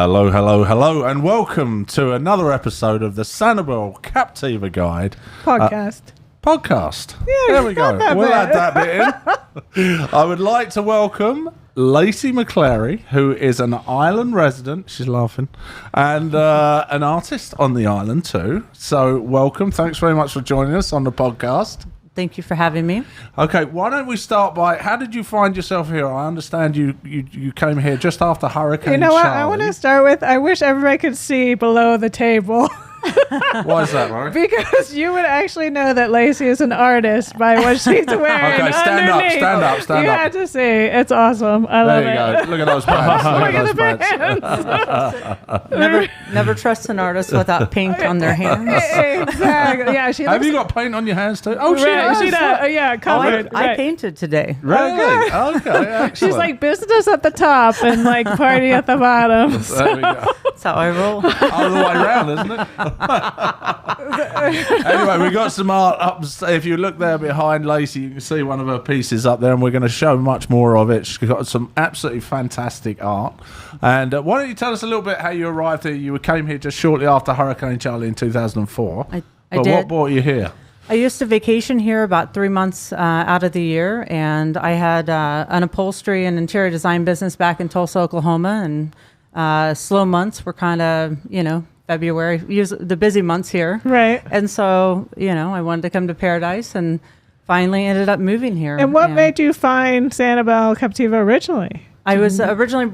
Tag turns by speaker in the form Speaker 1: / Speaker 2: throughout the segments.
Speaker 1: Hello, hello, hello, and welcome to another episode of the Sanibel Captiva Guide
Speaker 2: podcast.
Speaker 1: Yeah, there we go. We'll add that bit in. I would like to welcome Lacey McClary, who is an island resident. She's laughing. And an artist on the island too. So welcome. Thanks very much for joining us on the podcast.
Speaker 3: Thank you for having me.
Speaker 1: Okay, why don't we start by, how did you find yourself here? I understand you came here just after Hurricane
Speaker 2: You know what?
Speaker 1: Charlie.
Speaker 2: I want to start with, I wish everybody could see below the table.
Speaker 1: Why is that, Laurie?
Speaker 2: Because you would actually know that Lacey is an artist by what she's wearing.
Speaker 1: Okay, stand
Speaker 2: underneath.
Speaker 1: up.
Speaker 2: You had to see. It's awesome. I love it.
Speaker 1: There you go. Look at those pants.
Speaker 2: Look at the pants.
Speaker 3: Never trust an artist without paint on their hands.
Speaker 2: Exactly. Yeah, she
Speaker 1: Have you got paint on your hands too? Oh, she
Speaker 2: right,
Speaker 1: does.
Speaker 2: she does. Yeah, covered.
Speaker 3: I painted today.
Speaker 1: Really? Okay, excellent.
Speaker 2: She's like business at the top and like party at the bottom.
Speaker 1: There we go.
Speaker 3: That's how I roll.
Speaker 1: All the way around, isn't it? Anyway, we got some art up. If you look there behind Lacey, you can see one of her pieces up there, and we're going to show much more of it. She's got some absolutely fantastic art. And why don't you tell us a little bit how you arrived here? You came here just shortly after Hurricane Charlie in 2004.
Speaker 3: I
Speaker 1: but
Speaker 3: did.
Speaker 1: What brought you here?
Speaker 3: I used to vacation here about 3 months out of the year, and I had an upholstery and interior design business back in Tulsa, Oklahoma, and slow months were kind of, February, the busy months here.
Speaker 2: Right.
Speaker 3: And so, I wanted to come to Paradise and finally ended up moving here.
Speaker 2: And what made you find Sanibel Captiva originally?
Speaker 3: I was originally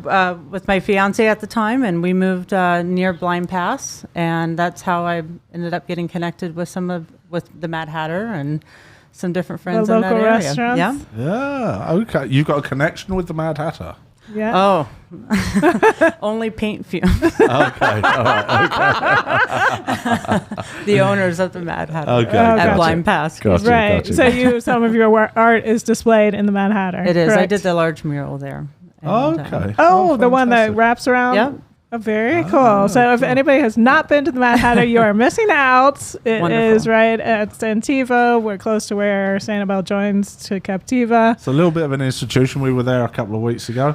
Speaker 3: with my fiance at the time, and we moved near Blind Pass, and that's how I ended up getting connected with with the Mad Hatter and some different friends
Speaker 2: The
Speaker 3: in that
Speaker 2: local
Speaker 3: area.
Speaker 2: restaurants?
Speaker 3: Yeah.
Speaker 1: Yeah, okay. You've got a connection with the Mad Hatter.
Speaker 2: Yeah.
Speaker 3: Oh, only paint fumes.
Speaker 1: Okay, all right, okay.
Speaker 3: The owners of the Mad Hatter
Speaker 1: Okay,
Speaker 3: at
Speaker 1: gotcha.
Speaker 3: Blind Pass.
Speaker 1: Gotcha.
Speaker 2: Right. So some of your art is displayed in the Mad Hatter.
Speaker 3: It is. I
Speaker 2: correct?
Speaker 3: did the large mural there. And,
Speaker 1: Okay.
Speaker 2: Oh, the one that
Speaker 1: fantastic.
Speaker 2: wraps around?
Speaker 3: Yep.
Speaker 2: Oh, very cool. So if anybody has not been to the Mad Hatter, you are missing out. It
Speaker 3: Wonderful.
Speaker 2: is right at Santivo. We're close to where Sanibel joins to Captiva.
Speaker 1: It's a little bit of an institution. We were there a couple of weeks ago,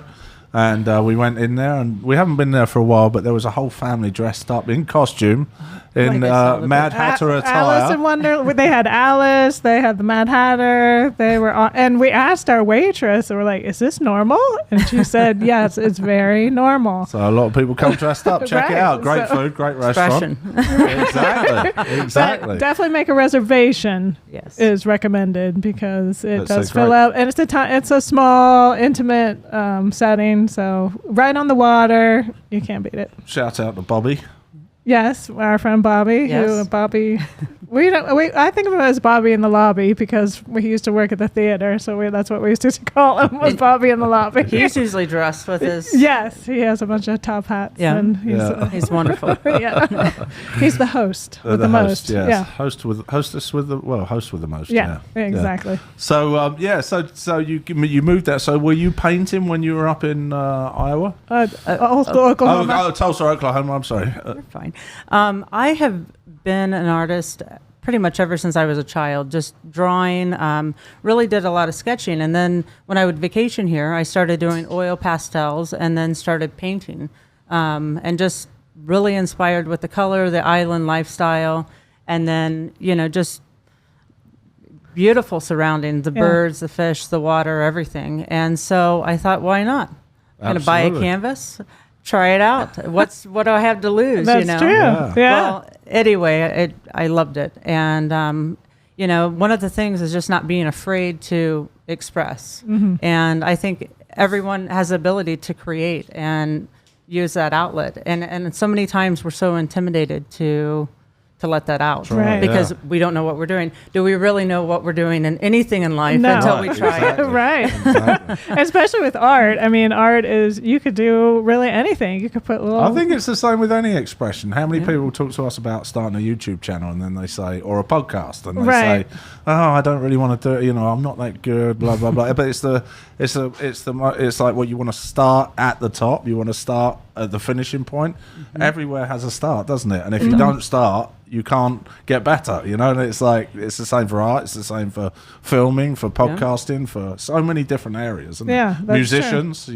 Speaker 1: and we went in there, and we haven't been there for a while, but there was a whole family dressed up in costume in
Speaker 3: Like I saw the
Speaker 1: Mad Hatter attire.
Speaker 2: Alice in Wonder. They had Alice. They had the Mad Hatter. They were on, and we asked our waitress, and we're like, "Is this normal?" And she said, "Yes, it's very normal."
Speaker 1: So a lot of people come dressed up. Check it
Speaker 2: Right,
Speaker 1: out. Great
Speaker 2: so-
Speaker 1: food, great restaurant. Exactly.
Speaker 2: But definitely make a reservation.
Speaker 3: Yes.
Speaker 2: Is recommended because it
Speaker 1: That's
Speaker 2: does
Speaker 1: so
Speaker 2: fill
Speaker 1: great.
Speaker 2: up, and it's a small, intimate setting. So right on the water, you can't beat it.
Speaker 1: Shout out to Bobby.
Speaker 2: Yes, our friend Bobby.
Speaker 3: Yes.
Speaker 2: Bobby? I think of him as Bobby in the lobby because he used to work at the theater. So that's what we used to call him, was Bobby in the lobby.
Speaker 3: He's usually dressed with his...
Speaker 2: Yes, he has a bunch of top hats.
Speaker 3: Yeah.
Speaker 2: And he's,
Speaker 1: Yeah.
Speaker 3: He's wonderful.
Speaker 2: yeah. He's the host with the most.
Speaker 1: Host, yes.
Speaker 2: Yeah.
Speaker 1: Host with the most.
Speaker 2: Yeah,
Speaker 1: Yeah.
Speaker 2: exactly.
Speaker 1: So so you moved there. So were you painting when you were up in Iowa?
Speaker 2: Oklahoma.
Speaker 1: Tulsa, Oklahoma. I'm sorry.
Speaker 3: You're fine. I have been an artist pretty much ever since I was a child, just drawing, really did a lot of sketching. And then when I would vacation here, I started doing oil pastels and then started painting, and just really inspired with the color, the island lifestyle, and then, just beautiful surroundings, the birds, the fish, the water, everything. And so I thought, why not? I'm going to buy a
Speaker 1: Absolutely.
Speaker 3: canvas. Try it out. What do I have to lose?
Speaker 2: That's true.
Speaker 1: Yeah.
Speaker 2: Yeah.
Speaker 3: Well, anyway, I loved it, and one of the things is just not being afraid to express.
Speaker 2: Mm-hmm.
Speaker 3: And I think everyone has the ability to create and use that outlet. And so many times we're so intimidated to let that out,
Speaker 2: Right.
Speaker 3: because
Speaker 1: Yeah.
Speaker 3: we don't know what we're doing. Do we really know what we're doing in anything in life
Speaker 2: No.
Speaker 3: until we
Speaker 1: Right,
Speaker 3: try
Speaker 1: exactly.
Speaker 3: it?
Speaker 2: Right.
Speaker 1: Exactly.
Speaker 2: Especially with art. I mean, art is, you could do really anything. You could put little.
Speaker 1: I think it's the same with any expression. How many people talk to us about starting a YouTube channel and then they say, or a podcast, and they
Speaker 2: Right.
Speaker 1: say, "Oh, I don't really want to do it. I'm not that good." Blah blah blah. But it's like what you want to start at the top. You want to start at the finishing point. Mm-hmm. Everywhere has a start, doesn't it? And if you don't start, you can't get better. And it's like it's the same for art. It's the same for filming, for podcasting, for so many different areas. And
Speaker 2: Yeah, that's
Speaker 1: musicians.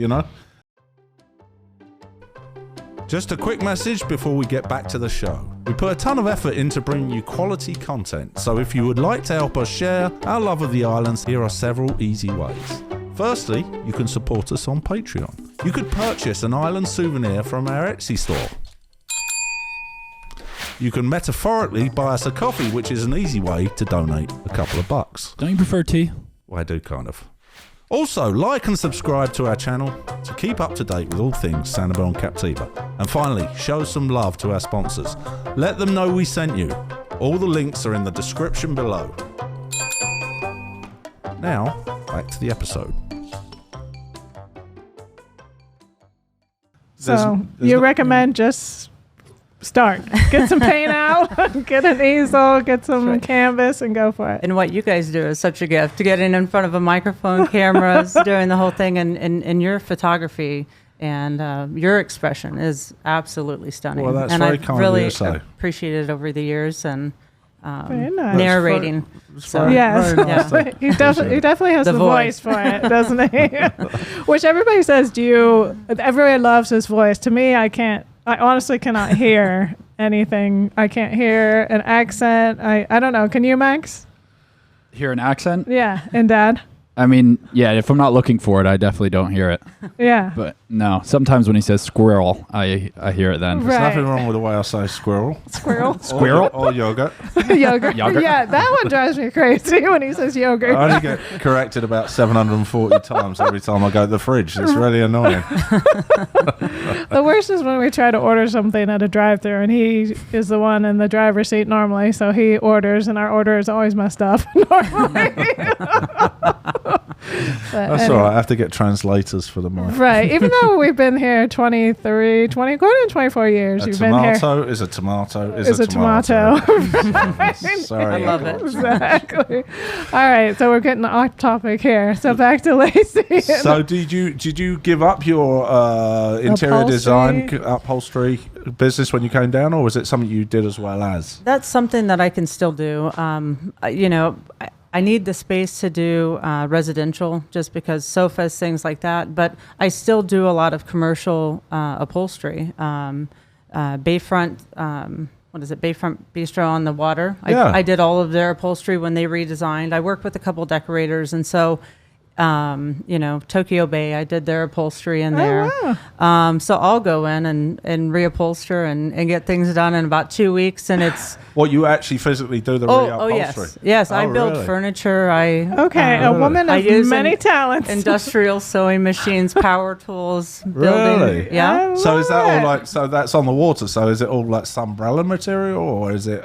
Speaker 1: Just a quick message before we get back to the show. We put a ton of effort into bringing you quality content, so if you would like to help us share our love of the islands, here are several easy ways. Firstly, you can support us on Patreon. You could purchase an island souvenir from our Etsy store. You can metaphorically buy us a coffee, which is an easy way to donate a couple of bucks.
Speaker 4: Don't you prefer tea?
Speaker 1: Well, I do, kind of. Also, like and subscribe to our channel to keep up to date with all things Sanibel and Captiva. And finally, show some love to our sponsors. Let them know we sent you. All the links are in the description below. Now, back to the episode.
Speaker 2: So you recommend just start. Get some paint out, get an easel, get some canvas, and go for it.
Speaker 3: And what you guys do is such a gift, to getting in front of a microphone, cameras, doing the whole thing, and your photography and your expression is absolutely stunning.
Speaker 1: Well, that's
Speaker 3: and
Speaker 1: very
Speaker 3: I've
Speaker 1: kind
Speaker 3: really
Speaker 1: of you to say.
Speaker 3: appreciated over the years and
Speaker 2: Very nice.
Speaker 3: narrating.
Speaker 1: So,
Speaker 2: Yes,
Speaker 1: very nice to
Speaker 2: he definitely has
Speaker 3: The
Speaker 2: the voice for it, doesn't he? Which everybody says, everybody loves his voice. To me, I honestly cannot hear anything. I can't hear an accent. I don't know. Can you, Max?
Speaker 4: Hear an accent?
Speaker 2: Yeah, and Dad?
Speaker 4: I mean, yeah, if I'm not looking for it, I definitely don't hear it.
Speaker 2: Yeah.
Speaker 4: But no, sometimes when he says squirrel, I hear it then.
Speaker 2: Right.
Speaker 1: There's nothing wrong with the way I say squirrel.
Speaker 2: Squirrel?
Speaker 4: Squirrel?
Speaker 1: Or yogurt.
Speaker 2: Yogurt.
Speaker 4: Yogurt.
Speaker 2: Yeah, that one drives me crazy when he says yogurt.
Speaker 1: I only get corrected about 740 times every time I go to the fridge. It's really annoying.
Speaker 2: The worst is when we try to order something at a drive-thru, and he is the one in the driver's seat normally, so he orders, and our order is always messed up normally.
Speaker 1: That's all right. I have to get translators for the mic.
Speaker 2: Right. Even though we've been here 20, going on 24 years, you've been here.
Speaker 1: Tomato is a tomato
Speaker 2: Is a tomato. Right.
Speaker 1: Sorry.
Speaker 3: I love it.
Speaker 2: Exactly. All right, so we're getting off topic here. So back to Lacey.
Speaker 1: So did you give up your interior design upholstery business when you came down, or was it something you did as well as?
Speaker 3: That's something that I can still do. I need the space to do residential just because sofas, things like that. But I still do a lot of commercial upholstery. Bayfront, Bayfront Bistro on the water. I did all of their upholstery when they redesigned. I worked with a couple decorators, and so Tokyo Bay, I did their upholstery in there.
Speaker 2: Wow.
Speaker 3: So I'll go in and reupholster and get things done in about 2 weeks, and it's
Speaker 1: What, you actually physically do the reupholstery?
Speaker 3: yes. I
Speaker 1: Oh,
Speaker 3: build
Speaker 1: really?
Speaker 3: furniture.
Speaker 2: Okay, a woman
Speaker 3: I
Speaker 2: of
Speaker 3: use
Speaker 2: many talents.
Speaker 3: industrial sewing machines, power tools, building.
Speaker 1: Really?
Speaker 3: Yeah.
Speaker 1: So is that all like? So that's on the water. So is it all like umbrella material, or is it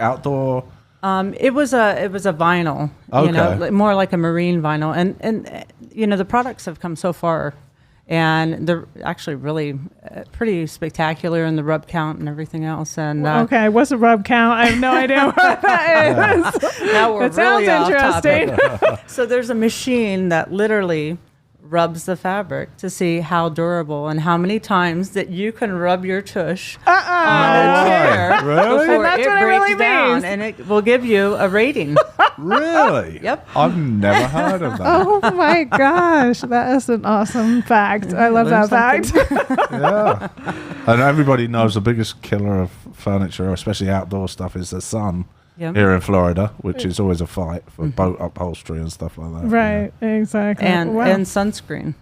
Speaker 1: outdoor?
Speaker 3: It was a vinyl,
Speaker 1: Okay.
Speaker 3: more like a marine vinyl, and the products have come so far, and they're actually really pretty spectacular in the rub count and everything else. And
Speaker 2: Okay, what's a rub count? I have no idea what that is.
Speaker 3: now we're
Speaker 2: It sounds
Speaker 3: really off
Speaker 2: interesting.
Speaker 3: topic. So there's a machine that literally rubs the fabric to see how durable and how many times that you can rub your tush on a chair
Speaker 1: Really?
Speaker 3: before
Speaker 2: And that's
Speaker 3: it
Speaker 2: what it
Speaker 3: breaks
Speaker 2: really
Speaker 3: down,
Speaker 2: means.
Speaker 3: and it will give you a rating.
Speaker 1: Really?
Speaker 3: Yep.
Speaker 1: I've never heard of that.
Speaker 2: Oh my gosh, that is an awesome fact. I love that fact.
Speaker 1: Yeah. And everybody knows the biggest killer of furniture, especially outdoor stuff, is the sun.
Speaker 3: Yep.
Speaker 1: Here in Florida, which is always a fight for boat upholstery and stuff like that.
Speaker 2: Right, exactly.
Speaker 3: And
Speaker 2: Wow.
Speaker 3: and sunscreen.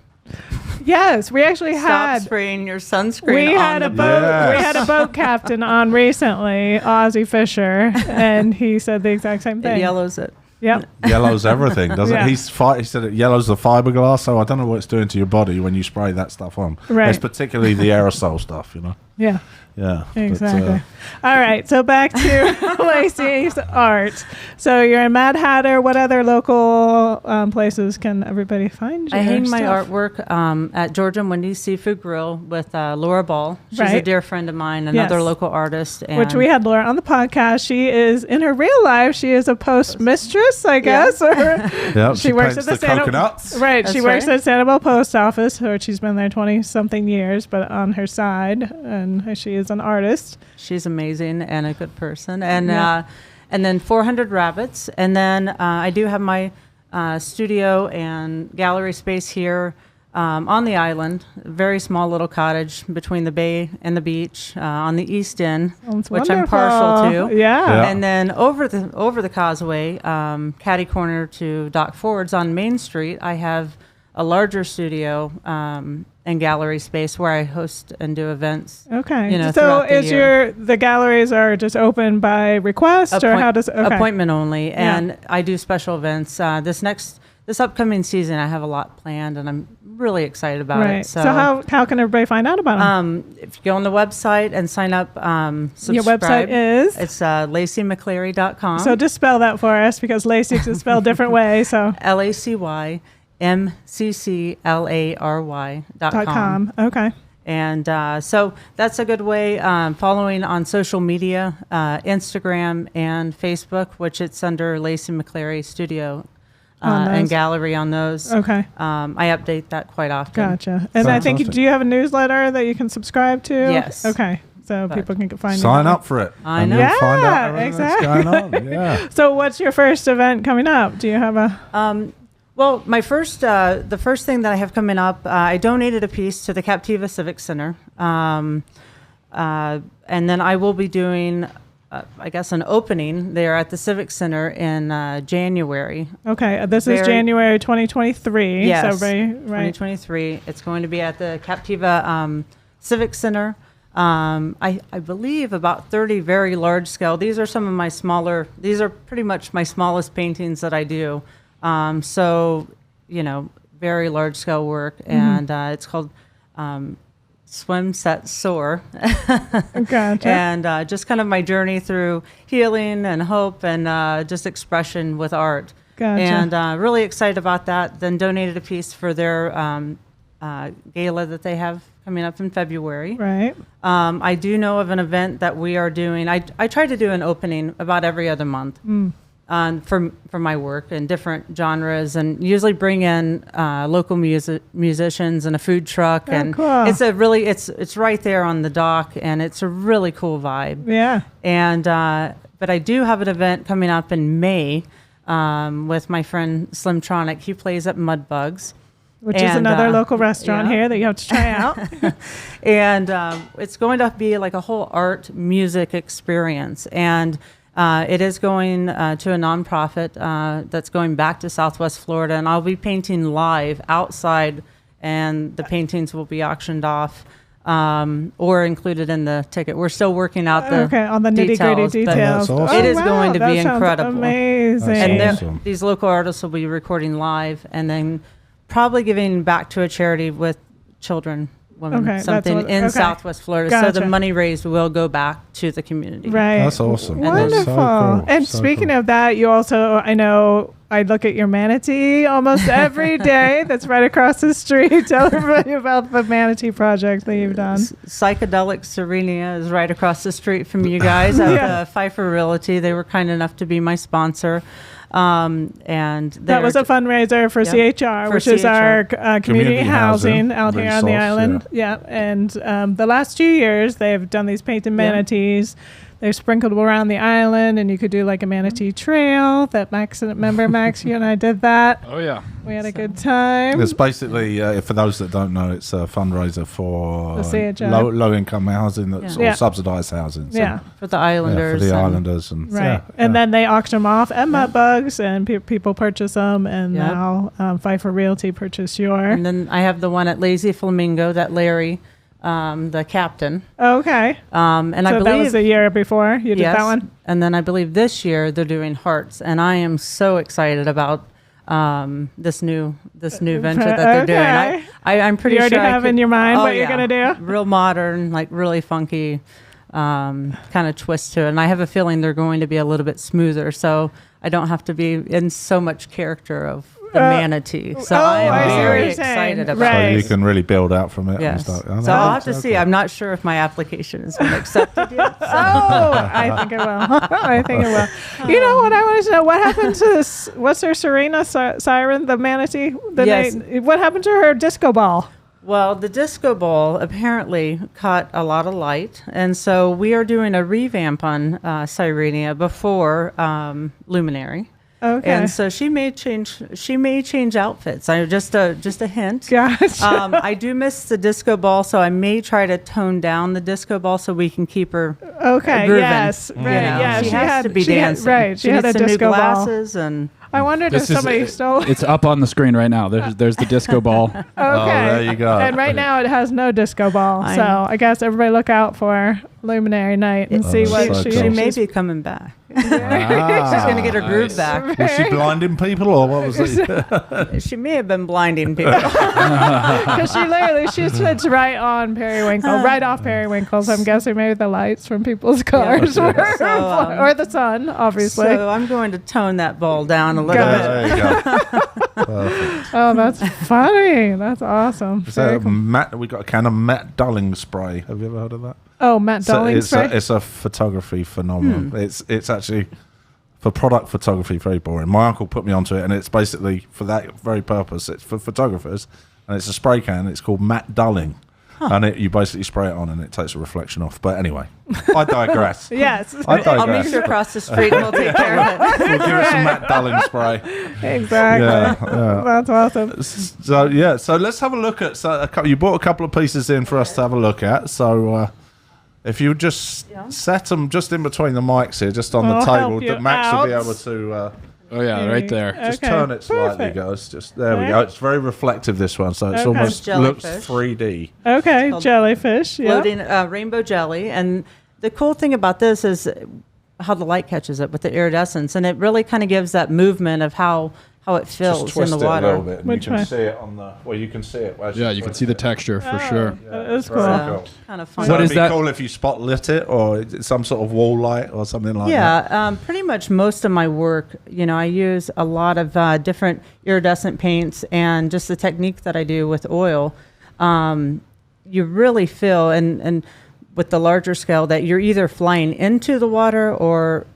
Speaker 2: Yes, we actually
Speaker 3: Stop
Speaker 2: had
Speaker 3: spraying your sunscreen.
Speaker 2: we
Speaker 3: on
Speaker 2: had
Speaker 3: the
Speaker 2: a boat
Speaker 1: Yes.
Speaker 2: we had a boat captain on recently, Ozzy Fisher, and he said the exact same
Speaker 3: It
Speaker 2: thing.
Speaker 3: yellows it.
Speaker 2: Yep.
Speaker 1: Yellows everything, doesn't
Speaker 2: Yeah.
Speaker 1: it? He said it yellows the fiberglass, so I don't know what it's doing to your body when you spray that stuff on.
Speaker 2: Right.
Speaker 1: It's particularly the aerosol stuff,
Speaker 2: Yeah.
Speaker 1: Yeah.
Speaker 2: Exactly. All right. So back to Lacey's art. So you're in Mad Hatter. What other local places can everybody find you?
Speaker 3: I hang my artwork at Georgia and Wendy's Seafood Grill with Laura Ball. She's a
Speaker 2: Right.
Speaker 3: dear friend of mine, another
Speaker 2: Yes.
Speaker 3: local artist. And
Speaker 2: Which we had Laura on the podcast. She is, in her real life, she is a post mistress, I guess. Or
Speaker 1: Yeah,
Speaker 2: she works at
Speaker 1: paints
Speaker 2: the
Speaker 1: the coconuts.
Speaker 2: Right.
Speaker 3: That's
Speaker 2: She works
Speaker 3: right.
Speaker 2: at Sanibel Post Office, which she's been there 20-something years, but on her side. And she is an artist.
Speaker 3: she's amazing and a good person. And
Speaker 2: Yeah.
Speaker 3: and then 400 Rabbits. And then I do have my studio and gallery space here on the island, a very small little cottage between the bay and the beach on the east end,
Speaker 2: Sounds
Speaker 3: which I'm
Speaker 2: wonderful.
Speaker 3: partial to.
Speaker 2: Yeah.
Speaker 3: And then over the causeway, catty corner to Dock Fords on Main Street, I have a larger studio and gallery space where I host and do events.
Speaker 2: Okay.
Speaker 3: You know,
Speaker 2: so
Speaker 3: throughout the
Speaker 2: is
Speaker 3: year.
Speaker 2: the galleries are just open by request or how does
Speaker 3: Appointment only, and
Speaker 2: Yeah.
Speaker 3: I do special events. This upcoming season, I have a lot planned, and I'm really excited about
Speaker 2: Right.
Speaker 3: it.
Speaker 2: So how can everybody find out about them?
Speaker 3: If you go on the website and sign up, subscribe.
Speaker 2: Your website is?
Speaker 3: It's LaceyMcClary.com.
Speaker 2: So just spell that for us because Lacey is spelled different way. So
Speaker 3: LaceyMCCLary.com.
Speaker 2: .com. Okay.
Speaker 3: And so that's a good way. Following on social media, Instagram and Facebook, which it's under Lacey McClary Studio and Gallery on those.
Speaker 2: Okay.
Speaker 3: I update that quite often.
Speaker 2: Gotcha. And I think, do you have a newsletter that you can subscribe to?
Speaker 3: Yes.
Speaker 2: Okay. So people can find
Speaker 1: Sign up for it.
Speaker 3: I
Speaker 1: and
Speaker 3: know.
Speaker 1: you'll find out
Speaker 2: Yeah,
Speaker 1: everything
Speaker 2: exactly.
Speaker 1: that's going on. Yeah.
Speaker 2: So what's your first event coming up? Do you have a...
Speaker 3: Well, my the first thing that I have coming up, I donated a piece to the Captiva Civic Center. And then I will be doing, I guess, an opening there at the Civic Center in January.
Speaker 2: Okay. This is January 2023.
Speaker 3: Yes,
Speaker 2: So, right.
Speaker 3: 2023. It's going to be at the Captiva Civic Center. I believe about 30 very large scale. These are some of my smaller, these are pretty much my smallest paintings that I do. So, very large scale work. And it's called Swim, Set, Soar.
Speaker 2: Gotcha.
Speaker 3: And just kind of my journey through healing and hope and just expression with art.
Speaker 2: Gotcha.
Speaker 3: And really excited about that. Then donated a piece for their gala that they have coming up in February.
Speaker 2: Right.
Speaker 3: I do know of an event that we are doing. I try to do an opening about every other month for my work in different genres, and usually bring in local musicians and a food truck. And
Speaker 2: cool.
Speaker 3: It's right there on the dock, and it's a really cool vibe.
Speaker 2: Yeah.
Speaker 3: And but I do have an event coming up in May with my friend Slimtronic. He plays at Mudbugs.
Speaker 2: Which is another local restaurant here that you have to try out.
Speaker 3: And it's going to be like a whole art music experience. And it is going to a nonprofit that's going back to Southwest Florida. And I'll be painting live outside, and the paintings will be auctioned off or included in the ticket. We're still working out the
Speaker 2: on the nitty-gritty details.
Speaker 1: That's awesome.
Speaker 3: It is going to be
Speaker 2: that sounds
Speaker 3: incredible.
Speaker 2: Amazing.
Speaker 3: And
Speaker 1: awesome.
Speaker 3: these local artists will be recording live, and then probably giving back to a charity with children, women, something in Southwest Florida.
Speaker 2: Gotcha.
Speaker 3: So the money raised will go back to the community.
Speaker 2: Right.
Speaker 1: That's awesome.
Speaker 2: Wonderful.
Speaker 1: That's so cool.
Speaker 2: And
Speaker 1: So
Speaker 2: speaking
Speaker 1: cool.
Speaker 2: of that, you also, I know, I look at your manatee almost every day. That's right across the street. Tell everybody about the manatee project that you've done.
Speaker 3: Psychedelic Serenia is right across the street from you guys at Pfeiffer Realty. They were kind enough to be my sponsor. And
Speaker 2: that was a fundraiser for CHR, which is our community housing out here on the island. Yeah. And the last 2 years, they've done these painted manatees. They're sprinkled around the island, and you could do like a manatee trail. That Max, remember Max, you and I did that.
Speaker 4: Oh, yeah.
Speaker 2: We had a good time.
Speaker 1: It's basically, for those that don't know, it's a fundraiser for
Speaker 2: The CHR.
Speaker 1: low-income housing or subsidised housing. So,
Speaker 3: for the islanders.
Speaker 1: for the islanders. And,
Speaker 2: right. And then they auction them off at Mudbugs, and people purchase them, and now Pfeiffer Realty purchased yours.
Speaker 3: And then I have the one at Lazy Flamingo that Larry, the captain.
Speaker 2: Okay.
Speaker 3: And
Speaker 2: so
Speaker 3: I believe
Speaker 2: that was the year before you did that one?
Speaker 3: And then I believe this year they're doing hearts, and I am so excited about this new venture that they're doing. I'm pretty
Speaker 2: sure you already have in your mind what you're gonna do.
Speaker 3: Real modern, like really funky kind of twist to it. And I have a feeling they're going to be a little bit smoother, so I don't have to be in so much character of the manatee. So I am very excited about
Speaker 1: So
Speaker 3: it.
Speaker 1: you can really build out from it.
Speaker 3: Yes.
Speaker 1: And stuff.
Speaker 3: So I'll have to see.
Speaker 1: Cool.
Speaker 3: I'm not sure if my application has been accepted yet. So.
Speaker 2: I think it will. I think it will. You know what I wanted to know? What happened to this? What's her Serena Siren, the manatee? What happened to her disco ball?
Speaker 3: Well, the disco ball apparently caught a lot of light, and so we are doing a revamp on Sirenia before Luminary.
Speaker 2: Okay.
Speaker 3: And so she may change outfits. Just a hint.
Speaker 2: Gotcha.
Speaker 3: I do miss the disco ball, so I may try to tone down the disco ball so we can keep her
Speaker 2: Okay.
Speaker 3: grooving.
Speaker 2: Yes. Right. Yeah.
Speaker 3: She has to be dancing.
Speaker 2: Right.
Speaker 3: She
Speaker 2: had
Speaker 3: needs
Speaker 2: a
Speaker 3: some new
Speaker 2: disco ball.
Speaker 3: glasses and.
Speaker 2: I wondered if somebody stole it.
Speaker 4: It's up on the screen right now. There's the disco ball.
Speaker 2: Okay.
Speaker 1: Oh, there you go.
Speaker 2: And right now it has no disco ball. So I guess everybody look out for Luminary Night and see what
Speaker 1: so
Speaker 2: she
Speaker 1: cool.
Speaker 3: She may be coming back. She's
Speaker 1: Ah,
Speaker 3: going to get her groove back.
Speaker 1: Was she blinding people, or what was it?
Speaker 3: She may have been blinding people.
Speaker 2: Because she sits right on Periwinkle, right off Periwinkle. So I'm guessing maybe the lights from people's cars were, or the sun, obviously.
Speaker 3: So I'm going to tone that ball down a little bit.
Speaker 1: There you go. Perfect.
Speaker 2: Oh, that's funny. That's awesome.
Speaker 1: So we got a can of Matt Dulling spray. Have you ever heard of that?
Speaker 2: Oh, Matt Dulling spray?
Speaker 1: It's a photography phenomenon. It's actually, for product photography, very boring. My uncle put me onto it, and it's basically for that very purpose. It's for photographers, and it's a spray can. It's called Matt Dulling. And you basically spray it on and it takes a reflection off. But anyway, I digress.
Speaker 2: Yes.
Speaker 1: I digress.
Speaker 3: I'll meet you across the street and we'll take care of it.
Speaker 1: We'll give it some Matt Dulling spray.
Speaker 2: Exactly.
Speaker 1: Yeah.
Speaker 2: That's awesome.
Speaker 1: So let's have a look at. You brought a couple of pieces in for us to have a look at. So if you just set them just in between the mics here, just on the table, that Max will be able to.
Speaker 4: Oh yeah, right there.
Speaker 1: Just turn it slightly, guys. Just there we go. It's very reflective, this one, so it's almost looks 3D.
Speaker 2: Okay, jellyfish. Yeah.
Speaker 3: Floating rainbow jelly, and the cool thing about this is how the light catches it with the iridescence, and it really kind of gives that movement of how it feels
Speaker 1: Just twist
Speaker 3: in the
Speaker 1: it
Speaker 3: water.
Speaker 1: a little bit, and
Speaker 2: Which
Speaker 1: you can
Speaker 2: one?
Speaker 1: see it on the. Well, you can see it.
Speaker 4: Yeah, you can see the texture for sure.
Speaker 2: That is
Speaker 1: very
Speaker 2: cool.
Speaker 1: cool.
Speaker 3: Kind of fun.
Speaker 1: So
Speaker 4: What
Speaker 1: it'd
Speaker 4: is
Speaker 1: be
Speaker 4: that?
Speaker 1: cool if you spot lit it, or some sort of wall light, or something like that.
Speaker 3: Yeah, pretty much most of my work, I use a lot of different iridescent paints, and just the technique that I do with oil, you really feel, and with the larger scale, that you're either flying into the water or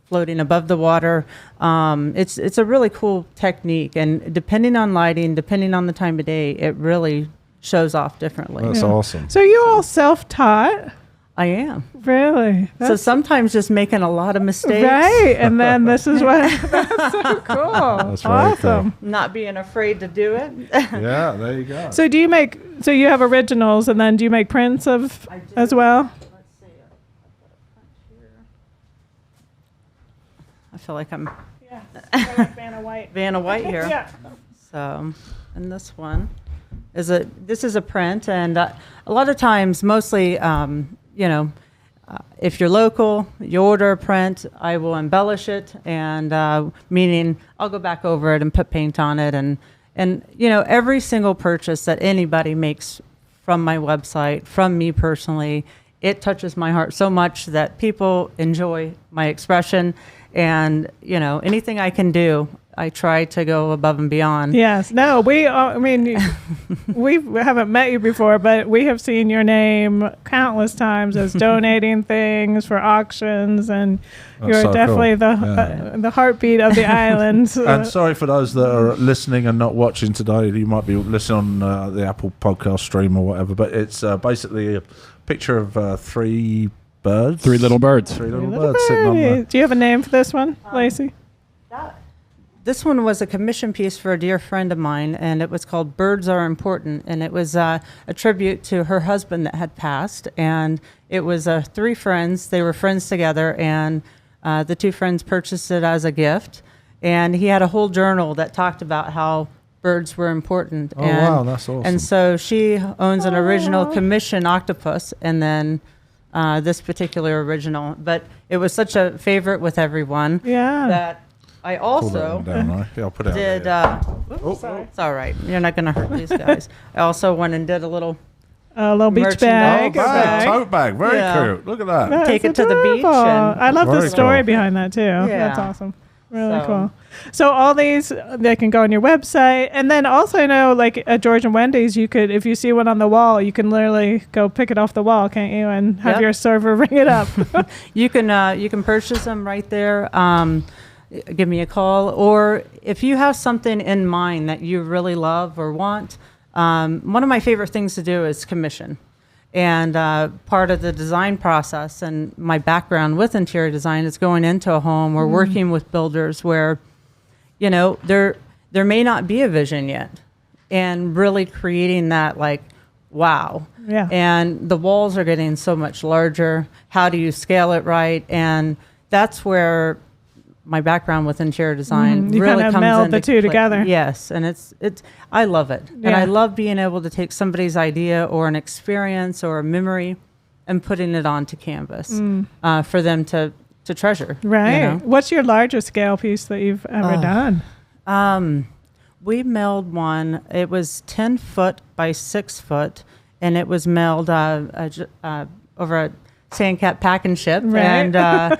Speaker 3: floating above the water. It's a really cool technique, and depending on lighting, depending on the time of day, it really shows off differently.
Speaker 1: That's awesome.
Speaker 2: So you all self-taught?
Speaker 3: I am.
Speaker 2: Really?
Speaker 3: So sometimes just making a lot of mistakes.
Speaker 2: Right, and then this is what. That's so cool.
Speaker 1: That's very
Speaker 2: awesome.
Speaker 3: Not being afraid to do it.
Speaker 1: Yeah, there you go.
Speaker 2: So do you make? So you have originals, and then do you make prints of as well?
Speaker 3: Let's see. I feel like I'm
Speaker 2: Vanna White.
Speaker 3: Vanna White here.
Speaker 2: Yeah.
Speaker 3: So, and this one is a print, and a lot of times, mostly, if you're local, you order a print, I will embellish it, and meaning I'll go back over it and put paint on it, and every single purchase that anybody makes from my website, from me personally, it touches my heart so much that people enjoy my expression, and anything I can do, I try to go above and beyond.
Speaker 2: Yes. No, we haven't met you before, but we have seen your name countless times as donating things for auctions, and you're
Speaker 1: so
Speaker 2: definitely
Speaker 1: cool.
Speaker 2: the heartbeat of the island.
Speaker 1: And sorry for those that are listening and not watching today. You might be listening on the Apple podcast stream or whatever, but it's basically a picture of three birds.
Speaker 4: Three little birds.
Speaker 1: Three little birds sitting on the...
Speaker 2: Do you have a name for this one, Lacey?
Speaker 3: This one was a commission piece for a dear friend of mine, and it was called Birds Are Important, and it was a tribute to her husband that had passed, and it was three friends. They were friends together, and the two friends purchased it as a gift, and he had a whole journal that talked about how birds were important.
Speaker 1: Oh, wow, that's awesome.
Speaker 3: And so she owns an original commission octopus, and then this particular original, but it was such a favorite with everyone that I also
Speaker 1: I'll put it
Speaker 3: did.
Speaker 2: Sorry.
Speaker 3: It's all right. You're not going to hurt these guys. I also went and did a little
Speaker 2: beach
Speaker 3: merchandise.
Speaker 2: bag.
Speaker 1: tote bag. Very cute. Look at that.
Speaker 2: That's
Speaker 3: Take it to the beach.
Speaker 2: adorable.
Speaker 3: And
Speaker 2: I love the
Speaker 1: Very
Speaker 2: story
Speaker 1: cool.
Speaker 2: behind that too.
Speaker 3: Yeah.
Speaker 2: That's awesome. Really
Speaker 3: So-
Speaker 2: cool. So all these, they can go on your website, and then also I know, like at George and Wendy's, you could, if you see one on the wall, you can literally go pick it off the wall, can't you, and have
Speaker 3: Yep.
Speaker 2: your server ring it up.
Speaker 3: you can purchase them right there. Give me a call, or if you have something in mind that you really love or want, one of my favorite things to do is commission. And part of the design process and my background with interior design is going into a home or working with builders where there may not be a vision yet, and really creating that like, wow.
Speaker 2: Yeah.
Speaker 3: And the walls are getting so much larger. How do you scale it right? And that's where my background with interior design
Speaker 2: you
Speaker 3: really
Speaker 2: kind of
Speaker 3: comes
Speaker 2: meld
Speaker 3: into
Speaker 2: the two
Speaker 3: play.
Speaker 2: together.
Speaker 3: Yes, and it's I love it, and I love being able to take somebody's idea or an experience or a memory, and putting it onto canvas for them to treasure.
Speaker 2: Right. What's your largest scale piece that you've ever done?
Speaker 3: We mailed one. It was 10 foot by 6 foot, and it was mailed over a Sandcat pack and ship,
Speaker 2: Right.
Speaker 3: and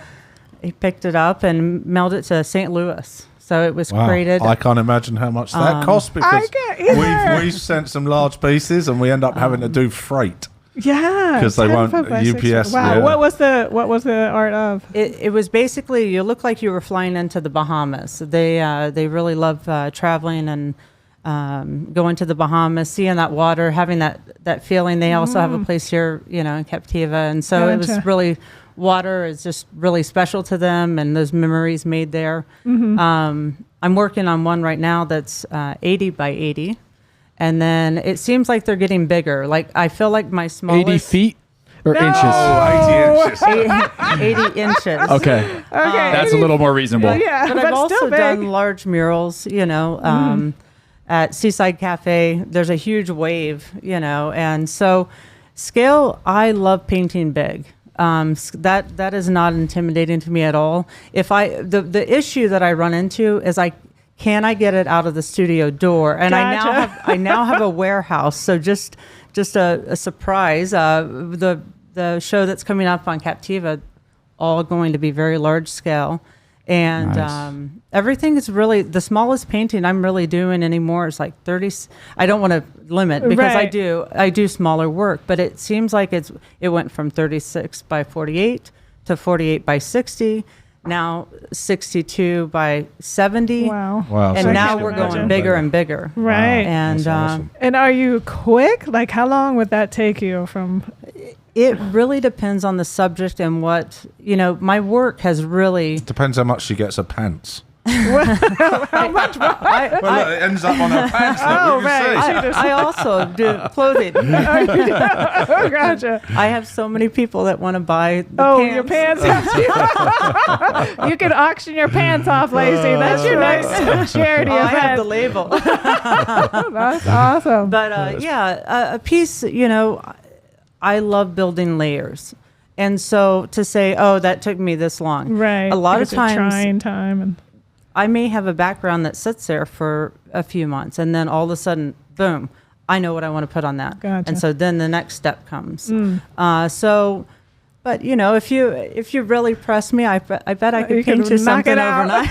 Speaker 3: he picked it up and mailed it to St. Louis. So it was created.
Speaker 1: I can't imagine how much that cost, because
Speaker 2: I can't either.
Speaker 1: we've sent some large pieces and we end up having to do freight.
Speaker 2: Yeah,
Speaker 1: 'Cause they
Speaker 2: 10
Speaker 1: won't
Speaker 2: foot by 6
Speaker 1: UPS,
Speaker 2: foot. Wow,
Speaker 1: yeah.
Speaker 2: what was the art of?
Speaker 3: It was basically, you look like you were flying into the Bahamas. They really love traveling and going to the Bahamas, seeing that water, having that feeling. They also have a place here, in Captiva, and so it was
Speaker 2: Gotcha.
Speaker 3: really, water is just really special to them, and those memories made there. I'm working on one right now that's 80 by 80. And then it seems like they're getting bigger. Like I feel like my smallest
Speaker 4: 80 feet or
Speaker 2: No.
Speaker 4: inches?
Speaker 3: 80 inches.
Speaker 4: Okay.
Speaker 2: Okay,
Speaker 4: That's a little more reasonable.
Speaker 2: Yeah,
Speaker 3: But
Speaker 2: but
Speaker 3: I've also
Speaker 2: still big.
Speaker 3: done large murals, at Seaside Cafe. There's a huge wave, and so scale, I love painting big. That is not intimidating to me at all. The issue that I run into is can I get it out of the studio door? And
Speaker 2: Gotcha.
Speaker 3: I now have a warehouse. So just a surprise. The show that's coming up on Captiva, all going to be very large scale. And
Speaker 4: Nice.
Speaker 3: Everything is really, the smallest painting I'm really doing anymore is like 30. I don't want to limit because
Speaker 2: Right.
Speaker 3: I do smaller work, but it seems like it went from 36 by 48 to 48 by 60. Now 62 by 70.
Speaker 2: Wow.
Speaker 1: Wow.
Speaker 3: And
Speaker 2: So
Speaker 3: now
Speaker 2: can
Speaker 3: we're
Speaker 2: imagine.
Speaker 3: going bigger and bigger.
Speaker 2: Right.
Speaker 3: And
Speaker 1: That's awesome.
Speaker 2: And are you quick? Like, how long would that take you from?
Speaker 3: it really depends on the subject and what, my work has really.
Speaker 1: Depends how much she gets her pants.
Speaker 2: How much?
Speaker 1: Well, look, it ends up on her pants. Look,
Speaker 2: Oh,
Speaker 1: we can
Speaker 2: right.
Speaker 1: see.
Speaker 2: She just-
Speaker 3: I also do clothing.
Speaker 2: Oh, gotcha.
Speaker 3: I have so many people that want to buy the
Speaker 2: Oh,
Speaker 3: pants.
Speaker 2: your pants. You can auction your pants off, Lacey. That's your next charity
Speaker 3: Oh, I
Speaker 2: event.
Speaker 3: have the label.
Speaker 2: That's awesome.
Speaker 3: But a piece, I love building layers. And so to say, oh, that took me this long.
Speaker 2: Right.
Speaker 3: A lot of
Speaker 2: Because you're
Speaker 3: times
Speaker 2: trying time and
Speaker 3: I may have a background that sits there for a few months and then all of a sudden, boom, I know what I want to put on that.
Speaker 2: Gotcha.
Speaker 3: And so then the next step comes. But if you really press me, I bet I could
Speaker 2: You
Speaker 3: paint
Speaker 2: could
Speaker 3: you
Speaker 2: knock
Speaker 3: something
Speaker 2: it out.
Speaker 3: overnight.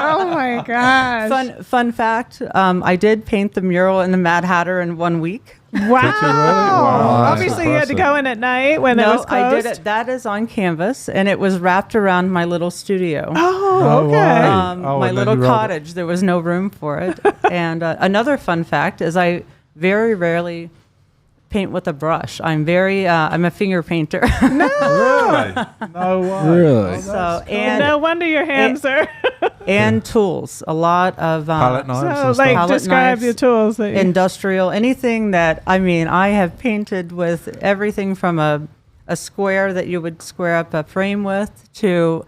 Speaker 2: oh my gosh.
Speaker 3: Fun fact, I did paint the mural in the Mad Hatter in 1 week.
Speaker 2: Wow.
Speaker 1: Wow, that's
Speaker 2: Obviously, you had to
Speaker 1: impressive.
Speaker 2: go in at night when it was closed.
Speaker 3: I did it. That is on canvas, and it was wrapped around my little studio.
Speaker 2: Oh,
Speaker 1: Oh,
Speaker 2: okay.
Speaker 1: wow. Oh,
Speaker 3: My
Speaker 1: and then
Speaker 3: little
Speaker 1: you rolled it.
Speaker 3: cottage. There was no room for it. And another fun fact is I very rarely paint with a brush. I'm a finger painter.
Speaker 1: Really? No way.
Speaker 4: Really?
Speaker 3: So and
Speaker 2: No wonder your hands are.
Speaker 3: and tools. A lot of
Speaker 1: Palette knives
Speaker 2: So,
Speaker 1: and
Speaker 2: like,
Speaker 1: stuff.
Speaker 3: Palette
Speaker 2: describe
Speaker 3: knives,
Speaker 2: your tools that you.
Speaker 3: industrial, anything that I have painted with everything from a square that you would square up a frame with to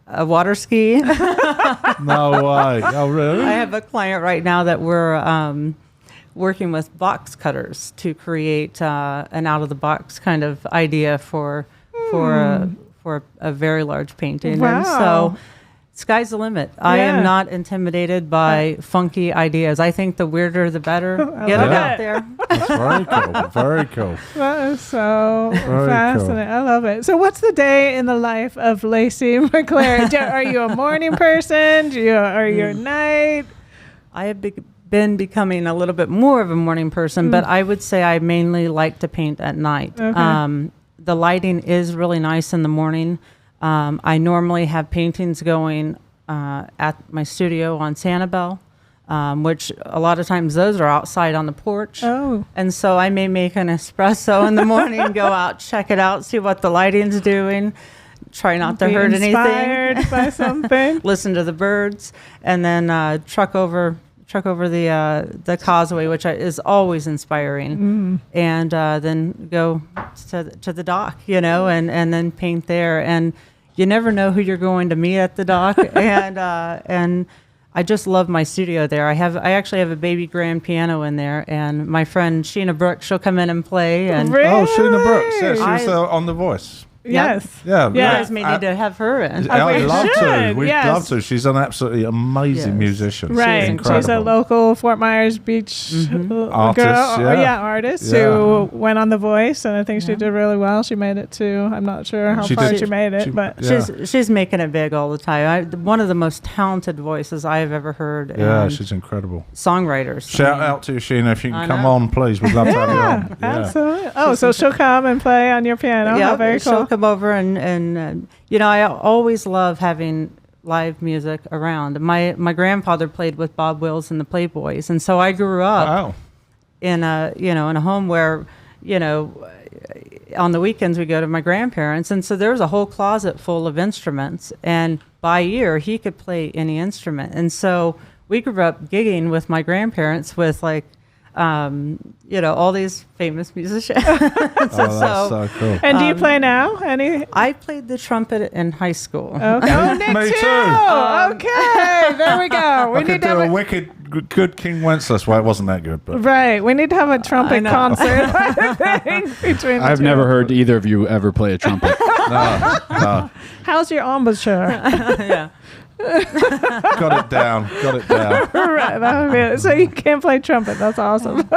Speaker 3: a water ski.
Speaker 1: No way. Oh, really?
Speaker 3: I have a client right now that we're working with box cutters to create an out of the box kind of idea for a very large painting. And
Speaker 2: Wow.
Speaker 3: so sky's the limit. I
Speaker 2: Yeah.
Speaker 3: am not intimidated by funky ideas. I think the weirder the better. Get
Speaker 2: love
Speaker 3: it out
Speaker 2: it.
Speaker 3: there.
Speaker 1: That's very cool. Very cool.
Speaker 2: That is so
Speaker 1: Very
Speaker 2: fascinating. I love it. So, what's the day in the life of Lacey McClare? Are you a morning person? Are you a night?
Speaker 3: I have been becoming a little bit more of a morning person, but I would say I mainly like to paint at night.
Speaker 2: Okay.
Speaker 3: The lighting is really nice in the morning. I normally have paintings going at my studio on Sanibel, which a lot of times those are outside on the porch.
Speaker 2: Oh,
Speaker 3: And so I may make an espresso in the morning, go out, check it out, see what the lighting's doing. try not to
Speaker 2: Be
Speaker 3: hurt
Speaker 2: inspired
Speaker 3: anything.
Speaker 2: by something.
Speaker 3: Listen to the birds, and then truck over the causeway, which is always inspiring, and then go to the dock, and then paint there. And you never know who you're going to meet at the dock, and I just love my studio there. I actually have a baby grand piano in there, and my friend Sheena Brooks, she'll come in and play. And
Speaker 2: Really?
Speaker 1: Oh, Sheena Brooks. Yeah, she's on The Voice.
Speaker 2: Yes.
Speaker 1: Yeah.
Speaker 3: you guys may need to have her in.
Speaker 1: I'd
Speaker 2: we
Speaker 1: love to.
Speaker 2: should,
Speaker 1: We'd
Speaker 2: yes.
Speaker 1: love to. She's an absolutely amazing
Speaker 3: Yes.
Speaker 1: musician.
Speaker 2: Right. She's a
Speaker 1: incredible.
Speaker 2: local Fort Myers Beach
Speaker 1: Artist,
Speaker 2: artist
Speaker 1: Yeah.
Speaker 2: who went on The Voice, and I think she did really well. She made it too. I'm not sure how
Speaker 1: She
Speaker 2: far
Speaker 1: did.
Speaker 2: she made it,
Speaker 1: She-
Speaker 2: but
Speaker 1: yeah.
Speaker 3: She's making it big all the time. One of the most talented voices I have ever heard.
Speaker 1: Yeah,
Speaker 3: and
Speaker 1: she's incredible.
Speaker 3: songwriters.
Speaker 1: Shout out to you, Sheena. If you
Speaker 3: I
Speaker 1: can come
Speaker 3: know.
Speaker 1: on, please. We'd love to have you
Speaker 2: yeah,
Speaker 1: on. Yeah.
Speaker 2: absolutely. Oh, so she'll come and play on your piano.
Speaker 3: Yeah,
Speaker 2: How very
Speaker 3: she'll
Speaker 2: cool.
Speaker 3: come over and I always love having live music around. My grandfather played with Bob Wills and the Playboys, and so I grew up
Speaker 1: Wow.
Speaker 3: in a home where on the weekends we go to my grandparents, and so there was a whole closet full of instruments, and by ear he could play any instrument, and so we grew up gigging with my grandparents with all these famous musicians.
Speaker 1: Oh, that's so cool.
Speaker 2: And do you play now? Any?
Speaker 3: I played the trumpet in high school.
Speaker 2: Okay. Oh, Nick
Speaker 1: Me
Speaker 2: too.
Speaker 1: too.
Speaker 2: Okay, there we go. We
Speaker 1: I
Speaker 2: need
Speaker 1: could
Speaker 2: to
Speaker 1: do
Speaker 2: have
Speaker 1: a wicked, good King Wenceslas. Well, it wasn't that good, but
Speaker 2: right. We need to have a trumpet
Speaker 3: know.
Speaker 2: concert. I think, between the
Speaker 4: I've
Speaker 2: two.
Speaker 4: never heard either of you ever play a trumpet.
Speaker 1: no.
Speaker 2: How's your embouchure?
Speaker 3: Yeah.
Speaker 1: Got it down.
Speaker 2: Right, that would be it. So you can't play trumpet. That's awesome.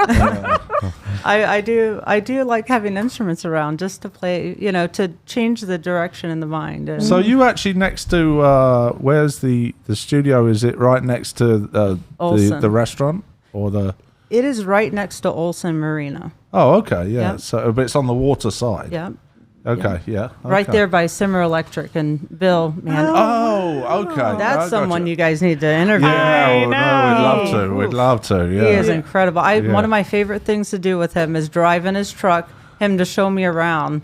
Speaker 3: I do like having instruments around just to play, to change the direction in the mind. And
Speaker 1: So you actually next to where's the studio? Is it right next to
Speaker 3: Olsen.
Speaker 1: the restaurant or the?
Speaker 3: it is right next to Olsen Marina.
Speaker 1: Oh, okay, yeah.
Speaker 3: Yep.
Speaker 1: So, but it's on the water side.
Speaker 3: Yeah.
Speaker 1: Okay, yeah.
Speaker 3: Right
Speaker 1: okay.
Speaker 3: there by Simmer Electric. And Bill, man,
Speaker 1: Oh, okay.
Speaker 3: that's
Speaker 1: I
Speaker 3: someone
Speaker 1: gotcha.
Speaker 3: you guys need to interview.
Speaker 1: Yeah,
Speaker 2: I
Speaker 1: well, no, we'd love to.
Speaker 3: know.
Speaker 1: We'd love to. Yeah.
Speaker 3: He is incredible.
Speaker 1: Yeah.
Speaker 3: One of my favorite things to do with him is drive in his truck, him to show me around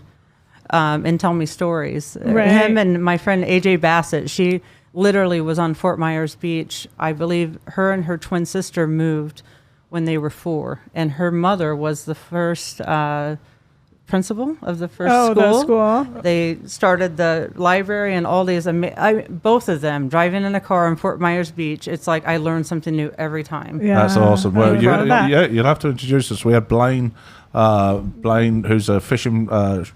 Speaker 3: and tell me stories.
Speaker 2: Right.
Speaker 3: Him and my friend AJ Bassett, she literally was on Fort Myers Beach. I believe her and her twin sister moved when they were 4. And her mother was the first principal of the first school.
Speaker 2: The school.
Speaker 3: They started the library and all these. Both of them driving in a car in Fort Myers Beach. It's like I learned something new every time.
Speaker 2: Yeah,
Speaker 1: That's awesome. Well,
Speaker 2: I love that.
Speaker 1: you'll have to introduce us. We had Blaine, who's a fishing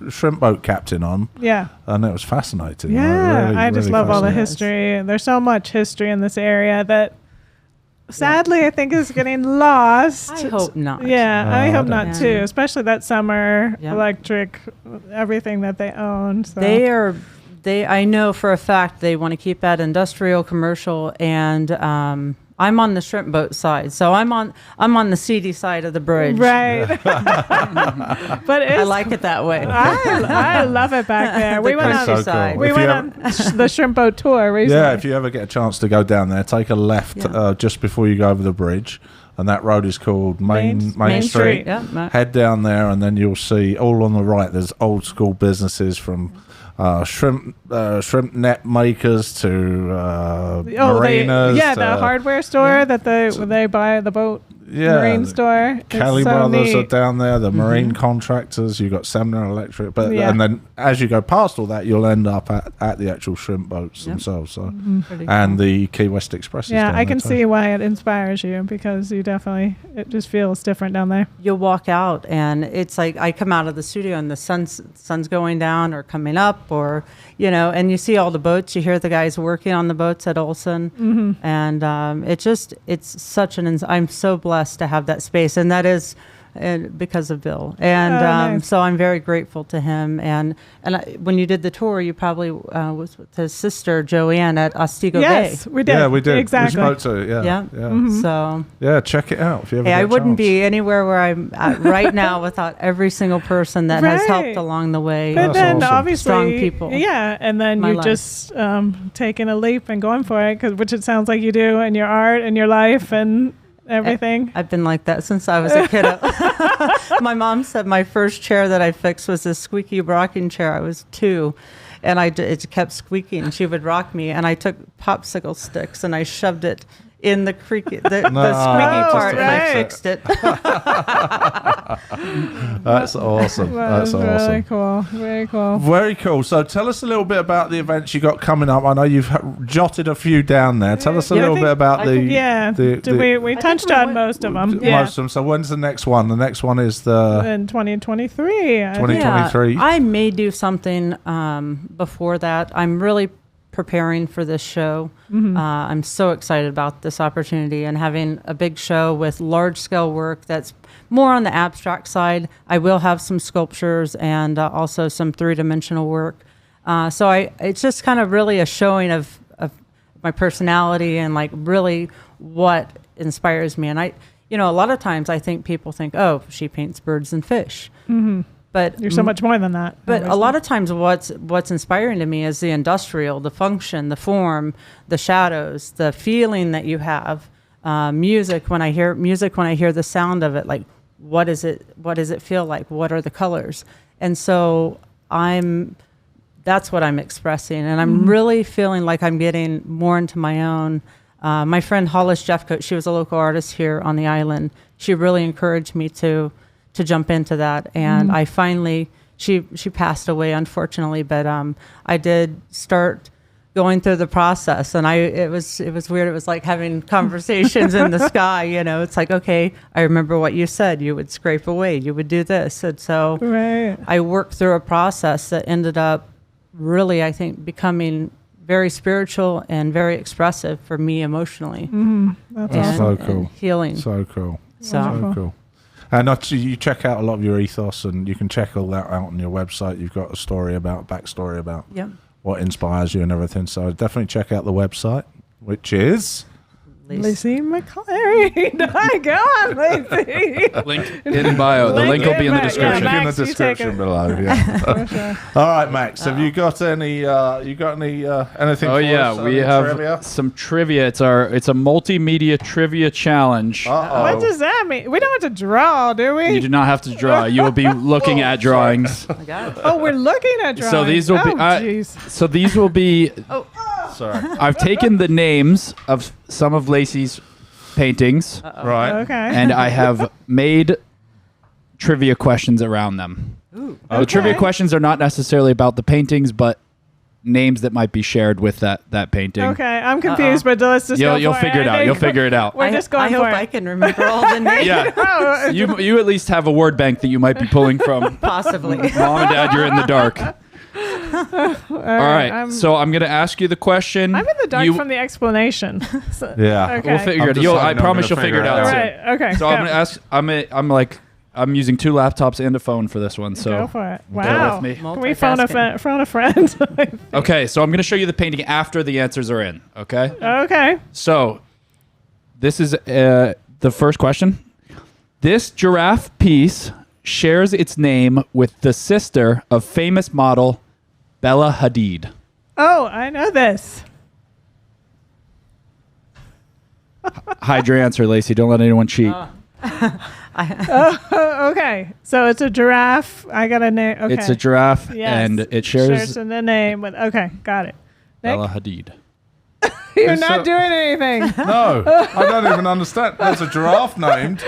Speaker 1: shrimp boat captain on,
Speaker 2: Yeah.
Speaker 1: and it was fascinating.
Speaker 2: Yeah,
Speaker 1: Really,
Speaker 2: I just
Speaker 1: really
Speaker 2: love all the
Speaker 1: fascinating.
Speaker 2: history. There's so much history in this area that sadly I think is getting lost.
Speaker 3: I hope not.
Speaker 2: Yeah, I hope not
Speaker 3: Yeah.
Speaker 2: too, especially that Summer
Speaker 3: Yeah.
Speaker 2: Electric, everything that they own. So.
Speaker 3: I know for a fact they want to keep that industrial, commercial, and I'm on the shrimp boat side, so I'm on the seedy side of the bridge.
Speaker 2: Right. But it's,
Speaker 3: I like it that way.
Speaker 2: I love it back there. We
Speaker 3: The
Speaker 2: went
Speaker 3: country
Speaker 2: on,
Speaker 3: side.
Speaker 2: we
Speaker 1: If
Speaker 2: went
Speaker 1: you
Speaker 2: on the shrimp boat tour recently.
Speaker 1: Yeah, if you ever get a chance to go down there, take a left
Speaker 3: Yeah.
Speaker 1: just before you go over the bridge, and that road is called Main
Speaker 2: Main
Speaker 1: Street.
Speaker 2: Street.
Speaker 3: Yeah.
Speaker 1: Head down there, and then you'll see all on the right. There's old school businesses from shrimp net makers to marinas.
Speaker 2: the hardware store that they buy the boat marine store.
Speaker 1: Kelly
Speaker 2: It's so
Speaker 1: Brothers are
Speaker 2: neat.
Speaker 1: down there, the marine contractors. You've got Sumner Electric,
Speaker 2: Yeah.
Speaker 1: and then as you go past all that, you'll end up at the actual shrimp boats
Speaker 3: Yep.
Speaker 1: themselves. So
Speaker 3: Pretty
Speaker 1: and
Speaker 3: cool.
Speaker 1: the Key West Express. Is
Speaker 2: Yeah,
Speaker 1: down
Speaker 2: I
Speaker 1: there
Speaker 2: can
Speaker 1: too.
Speaker 2: see why it inspires you because it just feels different down there.
Speaker 3: You'll walk out and it's like I come out of the studio and the sun's going down or coming up, or and you see all the boats. You hear the guys working on the boats at Olsen, and it's such I'm so blessed to have that space, and that is because of Bill, and
Speaker 2: nice.
Speaker 3: so I'm very grateful to him. And when you did the tour, you probably was with his sister Joanne at Otsego
Speaker 2: Yes,
Speaker 3: Bay.
Speaker 2: we did.
Speaker 1: Yeah, we did.
Speaker 2: Exactly.
Speaker 1: We spoke to it. Yeah.
Speaker 3: Yeah. So
Speaker 1: Yeah, check it out if you ever
Speaker 3: hey,
Speaker 1: get
Speaker 3: I
Speaker 1: a
Speaker 3: wouldn't
Speaker 1: chance.
Speaker 3: be anywhere where I'm at right now without every single person that has
Speaker 2: Right.
Speaker 3: helped along the way.
Speaker 2: But
Speaker 1: That's
Speaker 2: then
Speaker 1: awesome.
Speaker 2: obviously,
Speaker 3: Strong people.
Speaker 2: Yeah, and then
Speaker 3: My
Speaker 2: you
Speaker 3: life.
Speaker 2: just taking a leap and going for it, which it sounds like you do in your art and your life and everything.
Speaker 3: I've been like that since I was a kid. My mom said my first chair that I fixed was this squeaky rocking chair. I was 2. and it kept squeaking. She would rock me, and I took popsicle sticks and I shoved it in the squeaky part, and I fixed it.
Speaker 1: That's awesome. That's awesome.
Speaker 2: Very cool. Very cool.
Speaker 1: Very cool. So tell us a little bit about the events you got coming up. I know you've jotted a few down there. Tell us a little bit about
Speaker 2: we touched on most of them.
Speaker 1: Most of them. So when's the next one? The next one is
Speaker 2: in 2023.
Speaker 1: 2023.
Speaker 3: Yeah, I may do something before that. I'm really preparing for this show. I'm so excited about this opportunity and having a big show with large scale work that's more on the abstract side. I will have some sculptures and also some 3-dimensional work. So it's just kind of really a showing of my personality and like really what inspires me. And a lot of times I think people think, oh, she paints birds and fish. But
Speaker 2: you're so much more than that.
Speaker 3: But a lot of times what's inspiring to me is the industrial, the function, the form, the shadows, the feeling that you have. Music, when I hear the sound of it, like what does it feel like? What are the colors? And so that's what I'm expressing. And I'm really feeling like I'm getting more into my own. My friend Hollis Jeffcoat, she was a local artist here on the island. She really encouraged me to jump into that, and I finally she passed away, unfortunately, but I did start going through the process, and it was weird. It was like having conversations in the sky, it's like, okay, I remember what you said, you would scrape away, you would do this, and so I worked through a process that ended up really, I think, becoming very spiritual and very expressive for me emotionally.
Speaker 1: That's so cool.
Speaker 3: And healing.
Speaker 1: So cool.
Speaker 3: So
Speaker 1: cool. And you check out a lot of your ethos, and you can check all that out on your website. You've got a backstory about what inspires you and everything. So definitely check out the website, which is
Speaker 2: Lacey McClary. Go on, Lacey.
Speaker 4: Link in bio. The link will be in the description.
Speaker 2: Yeah,
Speaker 1: in the
Speaker 2: Max,
Speaker 1: description below. Yeah.
Speaker 2: Sure.
Speaker 1: All right, Max. Have you got any? Anything?
Speaker 4: Oh
Speaker 1: for
Speaker 4: yeah,
Speaker 1: us?
Speaker 4: we
Speaker 1: Any
Speaker 4: have
Speaker 1: trivia?
Speaker 4: some trivia. It's a multimedia trivia challenge.
Speaker 2: What does that mean? We don't have to draw, do we?
Speaker 4: You do not have to draw. You will be looking at drawings.
Speaker 2: Oh, we're looking at drawings.
Speaker 4: So these will be.
Speaker 2: jeez.
Speaker 4: So these will be.
Speaker 1: Sorry.
Speaker 4: I've taken the names of some of Lacey's paintings,
Speaker 1: Right.
Speaker 2: Okay.
Speaker 4: and I have made trivia questions around them. The trivia questions are not necessarily about the paintings, but names that might be shared with that painting.
Speaker 2: Okay, I'm confused, but let's just
Speaker 4: You'll figure it out. You'll figure it out.
Speaker 2: We're just going
Speaker 3: I
Speaker 2: for
Speaker 3: hope
Speaker 2: it.
Speaker 3: I can remember all the names.
Speaker 4: Yeah. You at least have a word bank that you might be pulling from.
Speaker 3: Possibly.
Speaker 4: Mom and Dad, you're in the dark. All right. So I'm going to ask you the question.
Speaker 2: I'm in the dark from the explanation. So,
Speaker 1: Yeah.
Speaker 2: Okay.
Speaker 4: We'll figure it out. I promise you'll figure it out
Speaker 2: All
Speaker 4: soon.
Speaker 2: right. Okay.
Speaker 4: So I'm going to ask. I'm using 2 laptops and a phone for this one. So
Speaker 2: Go for it.
Speaker 4: bear
Speaker 2: Wow.
Speaker 4: with me.
Speaker 2: Can we phone a friend?
Speaker 4: Okay. So I'm going to show you the painting after the answers are in. Okay.
Speaker 2: Okay.
Speaker 4: So this is the first question. This giraffe piece shares its name with the sister of famous model Bella Hadid.
Speaker 2: Oh, I know this.
Speaker 4: Hide your answer, Lacey. Don't let anyone cheat.
Speaker 2: Okay. So it's a giraffe. I got a name. Okay.
Speaker 4: It's a giraffe,
Speaker 2: Yes.
Speaker 4: and it shares
Speaker 2: in the name with. Okay, got it. Nick,
Speaker 4: Bella Hadid.
Speaker 2: you're
Speaker 1: It's
Speaker 2: not
Speaker 1: a-
Speaker 2: doing anything.
Speaker 1: No, I don't even understand. There's a giraffe named.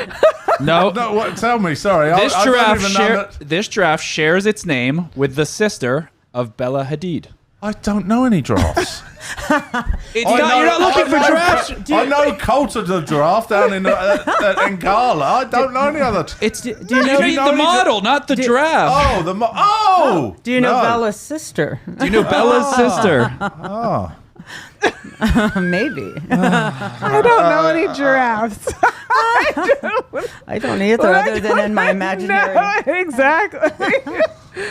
Speaker 4: No.
Speaker 1: No, what? Tell me. Sorry.
Speaker 4: This
Speaker 1: I
Speaker 4: giraffe
Speaker 1: don't even know that.
Speaker 4: this giraffe shares its name with the sister of Bella Hadid.
Speaker 1: I don't know any giraffes.
Speaker 4: You're not looking for giraffes.
Speaker 1: I know Coulter the giraffe down in Ngala. I don't know any other.
Speaker 4: Do you
Speaker 1: know
Speaker 4: mean the
Speaker 1: any
Speaker 4: model, not the giraffe?
Speaker 1: Oh,
Speaker 3: Do you know
Speaker 1: no.
Speaker 3: Bella's sister?
Speaker 4: Do you know Bella's sister?
Speaker 1: Oh.
Speaker 3: Maybe.
Speaker 2: I don't know any giraffes.
Speaker 3: I don't either, other than in my imaginary.
Speaker 2: No, exactly.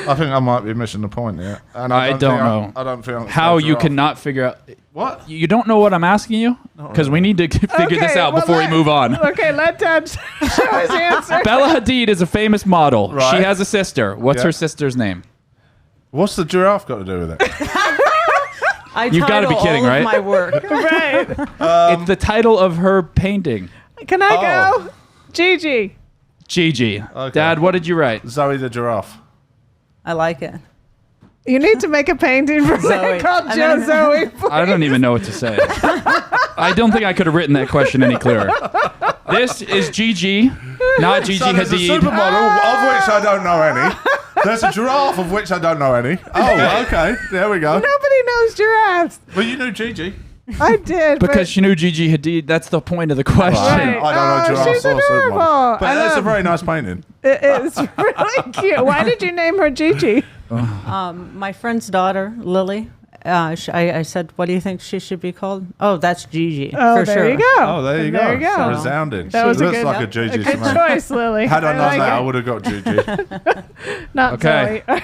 Speaker 1: I think I might be missing the point here. And
Speaker 4: I don't know.
Speaker 1: I don't feel
Speaker 4: How you cannot figure out.
Speaker 1: What?
Speaker 4: You don't know what I'm asking you? Because we need to figure this out before we move on.
Speaker 2: Okay, let Dad show his answer.
Speaker 4: Bella Hadid is a famous model.
Speaker 1: Right.
Speaker 4: She has a sister. What's
Speaker 1: Yeah.
Speaker 4: her sister's name?
Speaker 1: What's the giraffe got to do with it?
Speaker 4: You've gotta be
Speaker 3: title
Speaker 4: kidding,
Speaker 3: all
Speaker 4: right?
Speaker 3: of my work.
Speaker 2: Right.
Speaker 4: It's the title of her painting.
Speaker 2: Can I
Speaker 1: Oh.
Speaker 2: go? Gigi.
Speaker 4: Gigi.
Speaker 1: Okay.
Speaker 4: Dad, what did you write?
Speaker 1: Zoe the giraffe.
Speaker 3: I like it.
Speaker 2: You need to make a painting for
Speaker 3: Zoe.
Speaker 2: called Joe Zoe.
Speaker 4: I don't even know what to say. I don't think I could have written that question any clearer. This is Gigi, not Gigi
Speaker 1: So there's a
Speaker 4: Hadid.
Speaker 1: supermodel of which I don't know any. There's a giraffe of which I don't know any. Oh, okay. There we go.
Speaker 2: Nobody knows giraffes.
Speaker 1: Well, you knew Gigi.
Speaker 2: I did.
Speaker 4: Because she knew Gigi Hadid. That's the point of the question.
Speaker 2: Right.
Speaker 1: I don't know
Speaker 2: Oh,
Speaker 1: giraffes
Speaker 2: she's
Speaker 1: or supermodel.
Speaker 2: adorable.
Speaker 1: But
Speaker 2: I
Speaker 1: that's a
Speaker 2: love-
Speaker 1: very nice painting.
Speaker 2: It's really cute. Why did you name her Gigi?
Speaker 3: My friend's daughter, Lily. I said, "What do you think she should be called?" Oh, that's Gigi.
Speaker 2: Oh,
Speaker 3: for
Speaker 2: there
Speaker 3: sure.
Speaker 2: you go.
Speaker 1: Oh, there you go.
Speaker 2: There you go.
Speaker 1: Resounding.
Speaker 2: That was
Speaker 1: She
Speaker 2: a
Speaker 1: looks
Speaker 2: good,
Speaker 1: like a Gigi to
Speaker 2: good
Speaker 1: me.
Speaker 2: choice, Lily.
Speaker 1: Had I known
Speaker 2: like
Speaker 1: that, I
Speaker 2: it.
Speaker 1: would have got Gigi.
Speaker 2: Not
Speaker 4: Okay.
Speaker 2: Zoe.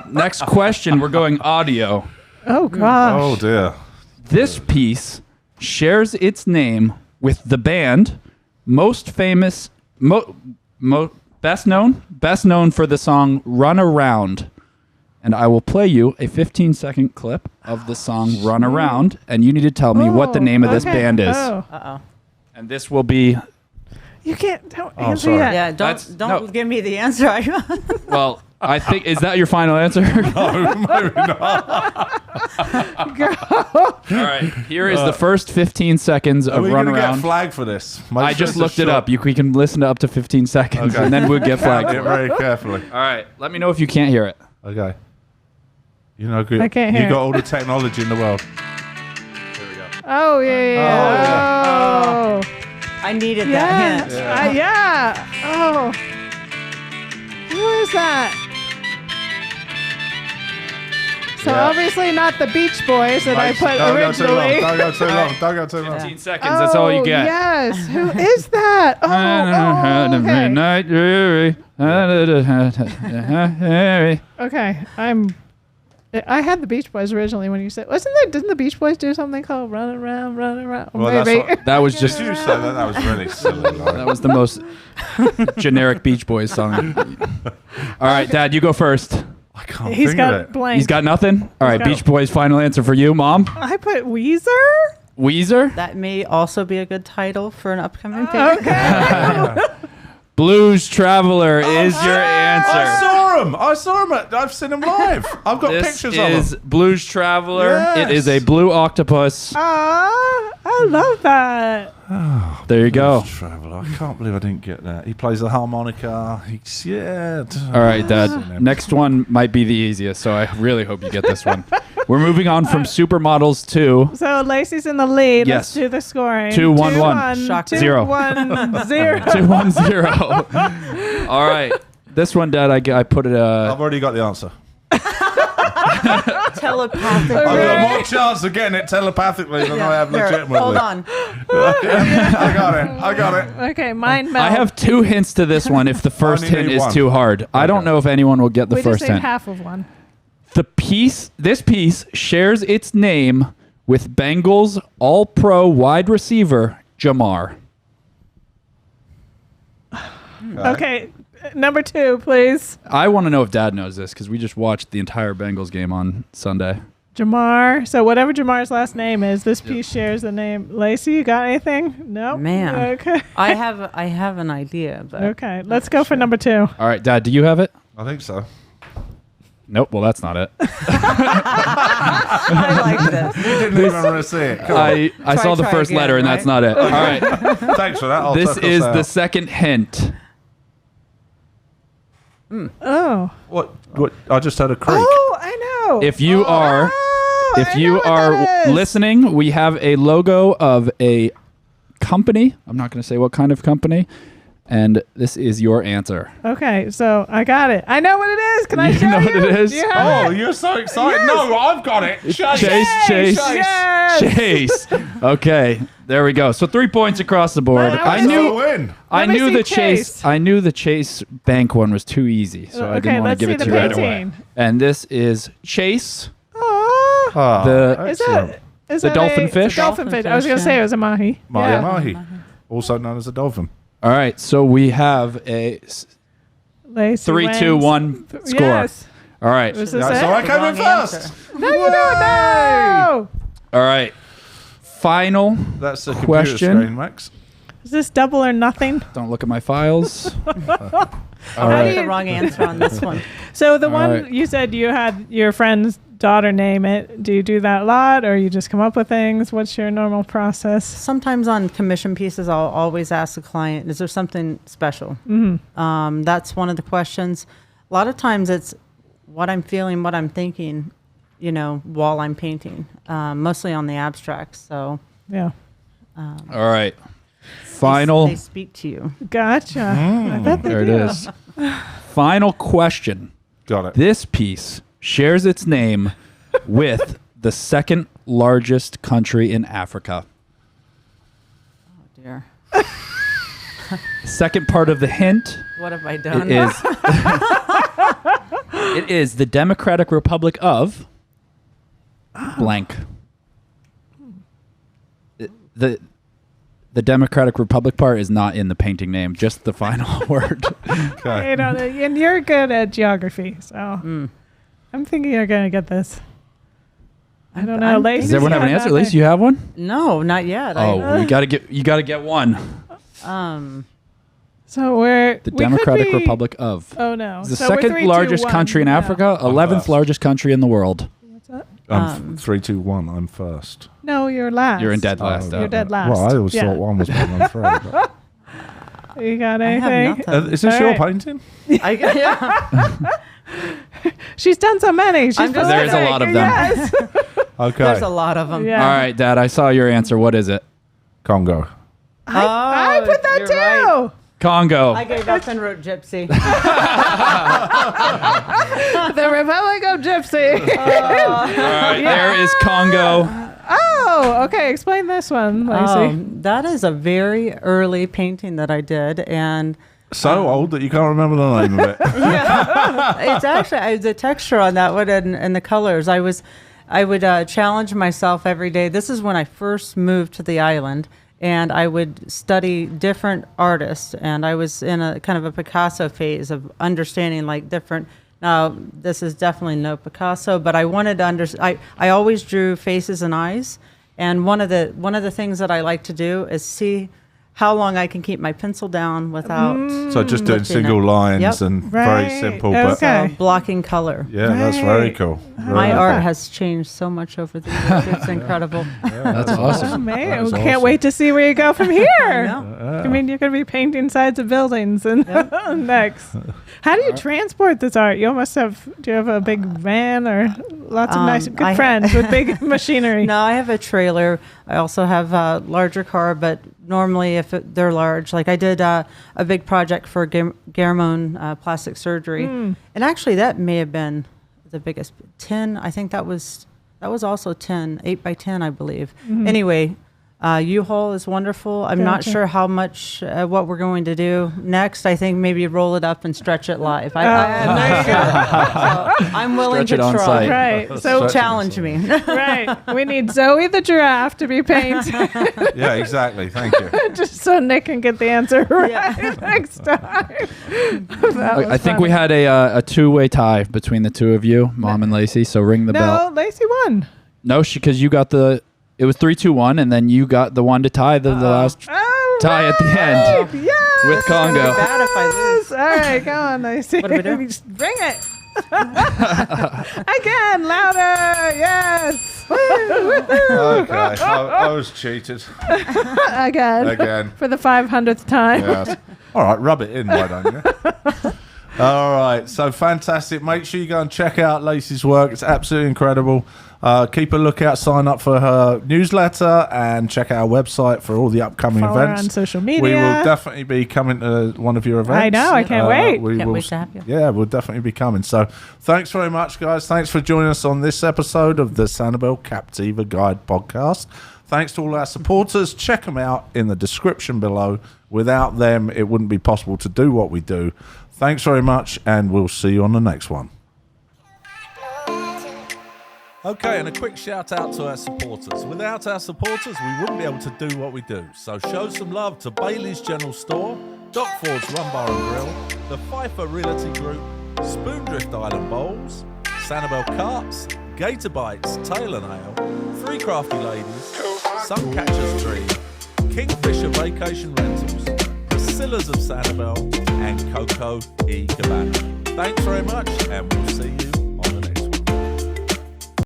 Speaker 4: Next question. We're going audio.
Speaker 2: Oh gosh.
Speaker 1: Oh, dear.
Speaker 4: This piece shares its name with the band most famous, best known for the song "Run Around." And I will play you a 15-second clip of the song "Run Around," and you need to tell me what the name of this
Speaker 2: okay.
Speaker 4: band is.
Speaker 2: Oh.
Speaker 4: And this will be
Speaker 2: You don't
Speaker 1: Oh,
Speaker 2: answer
Speaker 1: sorry.
Speaker 2: yet.
Speaker 3: Yeah,
Speaker 4: That's-
Speaker 3: don't
Speaker 4: no.
Speaker 3: give me the answer.
Speaker 4: well. I think is that your final answer?
Speaker 1: Oh, maybe not.
Speaker 4: All right. Here is the first 15 seconds
Speaker 1: Are
Speaker 4: of
Speaker 1: we
Speaker 4: Run
Speaker 1: going to get
Speaker 4: Around.
Speaker 1: flagged for this?
Speaker 4: I just looked it up. We can listen to up to 15 seconds,
Speaker 1: Okay.
Speaker 4: and then we'll get flagged.
Speaker 1: Get very carefully.
Speaker 4: All right. Let me know if you can't hear it.
Speaker 1: Okay. You know, good.
Speaker 2: I can't hear
Speaker 1: You got
Speaker 2: it.
Speaker 1: all the technology in the world.
Speaker 2: Oh yeah. Oh.
Speaker 3: I needed
Speaker 2: Yeah.
Speaker 3: that hint.
Speaker 2: Yeah. Oh. Who is that? So
Speaker 1: Yeah.
Speaker 2: obviously not the Beach Boys that I put
Speaker 1: Don't go too long.
Speaker 2: originally.
Speaker 1: Don't go too long. Don't go too long.
Speaker 4: 15 seconds. That's all you get.
Speaker 2: Yes. Who is that? Oh, okay.
Speaker 4: Midnight Jury.
Speaker 2: Okay. I had the Beach Boys originally when you said, didn't the Beach Boys do something called Run Around, Run Around? Or
Speaker 1: Well, that's
Speaker 2: maybe.
Speaker 1: what-
Speaker 4: That was just
Speaker 1: Did you say that? That was really silly.
Speaker 4: that was the most generic Beach Boys song. All right, Dad, you go first.
Speaker 1: I can't
Speaker 2: He's
Speaker 1: think
Speaker 2: got
Speaker 1: of it.
Speaker 2: blank.
Speaker 4: He's got nothing. All right,
Speaker 2: got-
Speaker 4: Beach Boys. Final answer for you, Mom.
Speaker 2: I put Weezer?
Speaker 4: Weezer.
Speaker 3: That may also be a good title for an upcoming paper.
Speaker 2: Okay.
Speaker 4: Blues Traveler is your answer.
Speaker 1: I saw him. I've seen him live. I've got
Speaker 4: This
Speaker 1: pictures of
Speaker 4: is
Speaker 1: him.
Speaker 4: Blues Traveler.
Speaker 1: Yes.
Speaker 4: It is a blue octopus.
Speaker 2: I love that.
Speaker 4: There you go.
Speaker 1: Traveller. I can't believe I didn't get that. He plays the harmonica.
Speaker 4: All right, Dad. Next one might be the easiest, so I really hope you get this one. We're moving on from supermodels to
Speaker 2: So Lacey's in the lead.
Speaker 4: Yes.
Speaker 2: Let's do the scoring.
Speaker 4: 2-1-1.
Speaker 3: Shock
Speaker 4: 0.
Speaker 2: 2-1-0.
Speaker 4: 2-1-0. All right. This one, Dad, I put it.
Speaker 1: I've already got the answer.
Speaker 3: Telepathic.
Speaker 1: I've got more chance of getting it telepathically than I have
Speaker 3: Here,
Speaker 1: legitimately.
Speaker 3: hold on.
Speaker 1: I got it.
Speaker 2: Okay, mind melt.
Speaker 4: I have 2 hints to this one if the first
Speaker 1: only
Speaker 4: hint
Speaker 1: need
Speaker 4: is
Speaker 1: one.
Speaker 4: too hard. I don't know if anyone will get the
Speaker 2: We
Speaker 4: first
Speaker 2: just need
Speaker 4: hint.
Speaker 2: half of one.
Speaker 4: This piece shares its name with Bengals All-Pro wide receiver Jamar.
Speaker 2: Okay, number 2, please.
Speaker 4: I want to know if Dad knows this because we just watched the entire Bengals game on Sunday.
Speaker 2: Jamar. So whatever Jamar's last name is, this piece shares the name. Lacey, you got anything? No.
Speaker 3: Man.
Speaker 2: Okay.
Speaker 3: I have an idea, but
Speaker 2: Okay, let's go for number 2.
Speaker 4: All right, Dad, do you have it?
Speaker 1: I think so.
Speaker 4: Nope. Well, that's not it.
Speaker 3: I like this.
Speaker 1: You didn't even want to see it. Come on.
Speaker 4: I saw the
Speaker 3: try
Speaker 4: first
Speaker 3: again,
Speaker 4: letter, and that's not it. All right.
Speaker 1: Thanks for that. I'll
Speaker 4: This
Speaker 1: tuck us
Speaker 4: is
Speaker 1: out.
Speaker 4: the second hint.
Speaker 2: Oh.
Speaker 1: What? I just heard a creak.
Speaker 2: Oh, I know.
Speaker 4: If you are
Speaker 2: Oh,
Speaker 4: if
Speaker 2: I know
Speaker 4: you
Speaker 2: what
Speaker 4: are
Speaker 2: that is.
Speaker 4: listening, we have a logo of a company. I'm not going to say what kind of company. And this is your answer.
Speaker 2: Okay, so I got it. I know what it is. Can I
Speaker 4: You
Speaker 2: show
Speaker 4: know
Speaker 2: you?
Speaker 4: what it is?
Speaker 2: Do you have
Speaker 1: Oh,
Speaker 2: it?
Speaker 1: you're so excited.
Speaker 2: Yes.
Speaker 1: No, I've got it. Chase.
Speaker 4: Chase.
Speaker 2: Yes.
Speaker 4: Chase. Okay, there we go. So 3 points across the board.
Speaker 2: But
Speaker 4: I
Speaker 2: I was
Speaker 4: knew
Speaker 1: win.
Speaker 4: I
Speaker 2: Let me
Speaker 4: knew
Speaker 2: see
Speaker 4: the Chase.
Speaker 2: Chase.
Speaker 4: I knew the Chase Bank one was too easy, so I
Speaker 2: Okay,
Speaker 4: didn't want
Speaker 2: let's
Speaker 4: to give
Speaker 2: see
Speaker 4: it to
Speaker 2: the
Speaker 4: you right away.
Speaker 2: painting.
Speaker 4: And this is Chase.
Speaker 2: Oh,
Speaker 4: The
Speaker 2: is
Speaker 1: excellent.
Speaker 2: that is
Speaker 4: The
Speaker 2: that
Speaker 4: dolphin
Speaker 2: a,
Speaker 4: fish?
Speaker 2: It's a dolphin
Speaker 3: Dolphin
Speaker 2: fish. I was
Speaker 3: fish,
Speaker 2: gonna
Speaker 3: yeah.
Speaker 2: say it was a mahi.
Speaker 1: Mahi
Speaker 2: Yeah.
Speaker 1: Mahi, also known as a dolphin.
Speaker 4: All right, so we have a
Speaker 2: Lacey
Speaker 4: 3-2-1
Speaker 2: wins.
Speaker 4: score.
Speaker 2: Yes.
Speaker 4: All right.
Speaker 2: Was this
Speaker 1: Yeah,
Speaker 2: it?
Speaker 1: so I came in
Speaker 3: Wrong
Speaker 1: first.
Speaker 3: answer.
Speaker 2: No, you don't know.
Speaker 4: All right. Final
Speaker 1: That's the
Speaker 4: Question.
Speaker 1: computer screen, Max.
Speaker 2: Is this double or nothing?
Speaker 4: Don't look at my files.
Speaker 3: I
Speaker 4: All
Speaker 3: had
Speaker 4: right.
Speaker 3: the wrong answer on this one.
Speaker 2: So the
Speaker 4: All
Speaker 2: one
Speaker 4: right.
Speaker 2: you said you had your friend's daughter name it. Do you do that a lot, or you just come up with things? What's your normal process?
Speaker 3: Sometimes on commission pieces, I'll always ask the client, is there something special?
Speaker 2: Mm-hmm.
Speaker 3: That's one of the questions. A lot of times it's what I'm feeling, what I'm thinking, while I'm painting, mostly on the abstracts. So
Speaker 2: Yeah.
Speaker 4: All right. Final.
Speaker 3: They speak to you.
Speaker 2: Gotcha. I bet they
Speaker 4: There it
Speaker 2: do.
Speaker 4: is. Final question.
Speaker 1: Got it.
Speaker 4: This piece shares its name with the second largest country in Africa.
Speaker 3: Oh, dear.
Speaker 4: Second part of the hint.
Speaker 3: What have I done?
Speaker 4: It is. It is the Democratic Republic of blank. The Democratic Republic part is not in the painting name. Just the final word.
Speaker 1: Okay.
Speaker 2: And you're good at geography, so I'm thinking you're gonna get this. I don't know. Lacey,
Speaker 4: Does everyone have an answer? At least you have one.
Speaker 3: No, not yet.
Speaker 4: Oh, you gotta get one.
Speaker 2: So we're
Speaker 4: The
Speaker 2: we could
Speaker 4: Democratic
Speaker 2: be-
Speaker 4: Republic of.
Speaker 2: Oh no.
Speaker 4: It's the
Speaker 2: So we're
Speaker 4: second
Speaker 2: 3, 2,
Speaker 4: largest
Speaker 2: 1.
Speaker 4: country in
Speaker 2: Yeah.
Speaker 4: Africa, 11th largest country in the world.
Speaker 2: What's that?
Speaker 1: I'm 3, 2, 1. I'm first.
Speaker 2: No, you're last.
Speaker 4: You're in dead last.
Speaker 2: You're dead last.
Speaker 1: Well, I always
Speaker 2: Yeah.
Speaker 1: thought one was 1 and 3. But.
Speaker 2: You got
Speaker 3: I have
Speaker 2: anything?
Speaker 3: nothing.
Speaker 1: Is this
Speaker 2: All
Speaker 1: your
Speaker 2: right.
Speaker 1: painting?
Speaker 3: Yeah.
Speaker 2: She's done so many. She's
Speaker 3: I'm just-
Speaker 4: There's a lot of them.
Speaker 2: Yes.
Speaker 1: Okay.
Speaker 3: There's a lot of them.
Speaker 2: Yeah.
Speaker 4: All right, Dad. I saw your answer. What is it?
Speaker 1: Congo.
Speaker 2: I put that
Speaker 3: you're
Speaker 2: too.
Speaker 3: right.
Speaker 4: Congo.
Speaker 3: I gave up and wrote Gypsy.
Speaker 2: The Republic of Gypsy.
Speaker 4: All right, there is Congo.
Speaker 2: Oh, okay. Explain this one, Lacey.
Speaker 3: That is a very early painting that I did, and
Speaker 1: So old that you can't remember the name of it.
Speaker 3: it's actually the texture on that one and the colors. I would challenge myself every day. This is when I first moved to the island, and I would study different artists, and I was in a kind of a Picasso phase of understanding like different. Now, this is definitely no Picasso, but I wanted to understand. I always drew faces and eyes, and one of the things that I like to do is see how long I can keep my pencil down without
Speaker 1: So just doing
Speaker 3: looking
Speaker 1: single
Speaker 3: at-
Speaker 1: lines
Speaker 3: Yep.
Speaker 1: and
Speaker 2: Right.
Speaker 1: very simple.
Speaker 2: Okay.
Speaker 1: But
Speaker 3: blocking color.
Speaker 1: yeah, that's very
Speaker 2: Right.
Speaker 1: cool.
Speaker 3: My
Speaker 1: Very
Speaker 3: art
Speaker 1: cool.
Speaker 3: has changed so much over the years. It's incredible.
Speaker 4: That's awesome.
Speaker 2: Oh, man,
Speaker 1: That
Speaker 2: we
Speaker 1: is
Speaker 2: can't
Speaker 1: awesome.
Speaker 2: wait to see where you go from here.
Speaker 3: know.
Speaker 2: I mean, you're going to be painting sides of buildings and next. How do you transport this art? You almost have. Do you have a big van or lots of nice, good
Speaker 3: I-
Speaker 2: friends with big machinery?
Speaker 3: No, I have a trailer. I also have a larger car, but normally if they're large, like I did a big project for Garamond plastic surgery, and actually that may have been the biggest 10. I think that was also 10, 8 by 10, I believe. Anyway. U-Haul is wonderful. I'm not
Speaker 2: Gotcha.
Speaker 3: sure how much what we're going to do next. I think maybe roll it up and stretch it live.
Speaker 2: there you go.
Speaker 3: So I'm willing
Speaker 4: Stretch it
Speaker 3: to
Speaker 4: on
Speaker 3: try.
Speaker 4: site.
Speaker 2: Right. So
Speaker 3: Challenge me.
Speaker 2: right, we need Zoe the giraffe to be painted
Speaker 1: Yeah, exactly. Thank you.
Speaker 2: just so Nick can get the answer right
Speaker 3: Yeah.
Speaker 2: next time.
Speaker 4: I think we had a two-way tie between the two of you, Mom and Lacey. So ring the
Speaker 2: No,
Speaker 4: bell.
Speaker 2: Lacey won.
Speaker 4: No, because you got the. It was 3-2-1, and then you got the one to tie the last
Speaker 2: Oh,
Speaker 4: tie at the end
Speaker 2: right. Yes.
Speaker 4: with Congo.
Speaker 3: Bad if I lose.
Speaker 2: All right, go on, Lacey.
Speaker 3: What do we do?
Speaker 2: Just bring it. Again, louder. Yes.
Speaker 1: Okay. I was cheated
Speaker 2: Again.
Speaker 1: again.
Speaker 2: For the 500th time.
Speaker 1: Yes. All right, rub it in, why don't you? All right, so fantastic. Make sure you go and check out Lacey's work. It's absolutely incredible. Keep a lookout, sign up for her newsletter, and check out our website for all the upcoming
Speaker 2: Follow her
Speaker 1: events.
Speaker 2: on social media.
Speaker 1: We will definitely be coming to one of your events.
Speaker 2: I know, I can't wait.
Speaker 3: Can't wait to have you.
Speaker 1: Yeah, we'll definitely be coming. So thanks very much, guys. Thanks for joining us on this episode of the Sanibel Captiva Guide podcast. Thanks to all our supporters. Check them out in the description below. Without them, it wouldn't be possible to do what we do. Thanks very much, and we'll see you on the next one. Okay, and a quick shout out to our supporters. Without our supporters, we wouldn't be able to do what we do. So show some love to Bailey's General Store, Doc Ford's Rum Bar and Grill, the Pfeiffer Realty Group, Spoondrift Island Bowls, Sanibel Carts, GatorBites Tail and Ale, 3 Crafty Ladies, Suncatchers Dream, Kingfisher Vacation Rentals, Priscilla's of Sanibel, and Coco y Cabana. Thanks very much, and we'll see you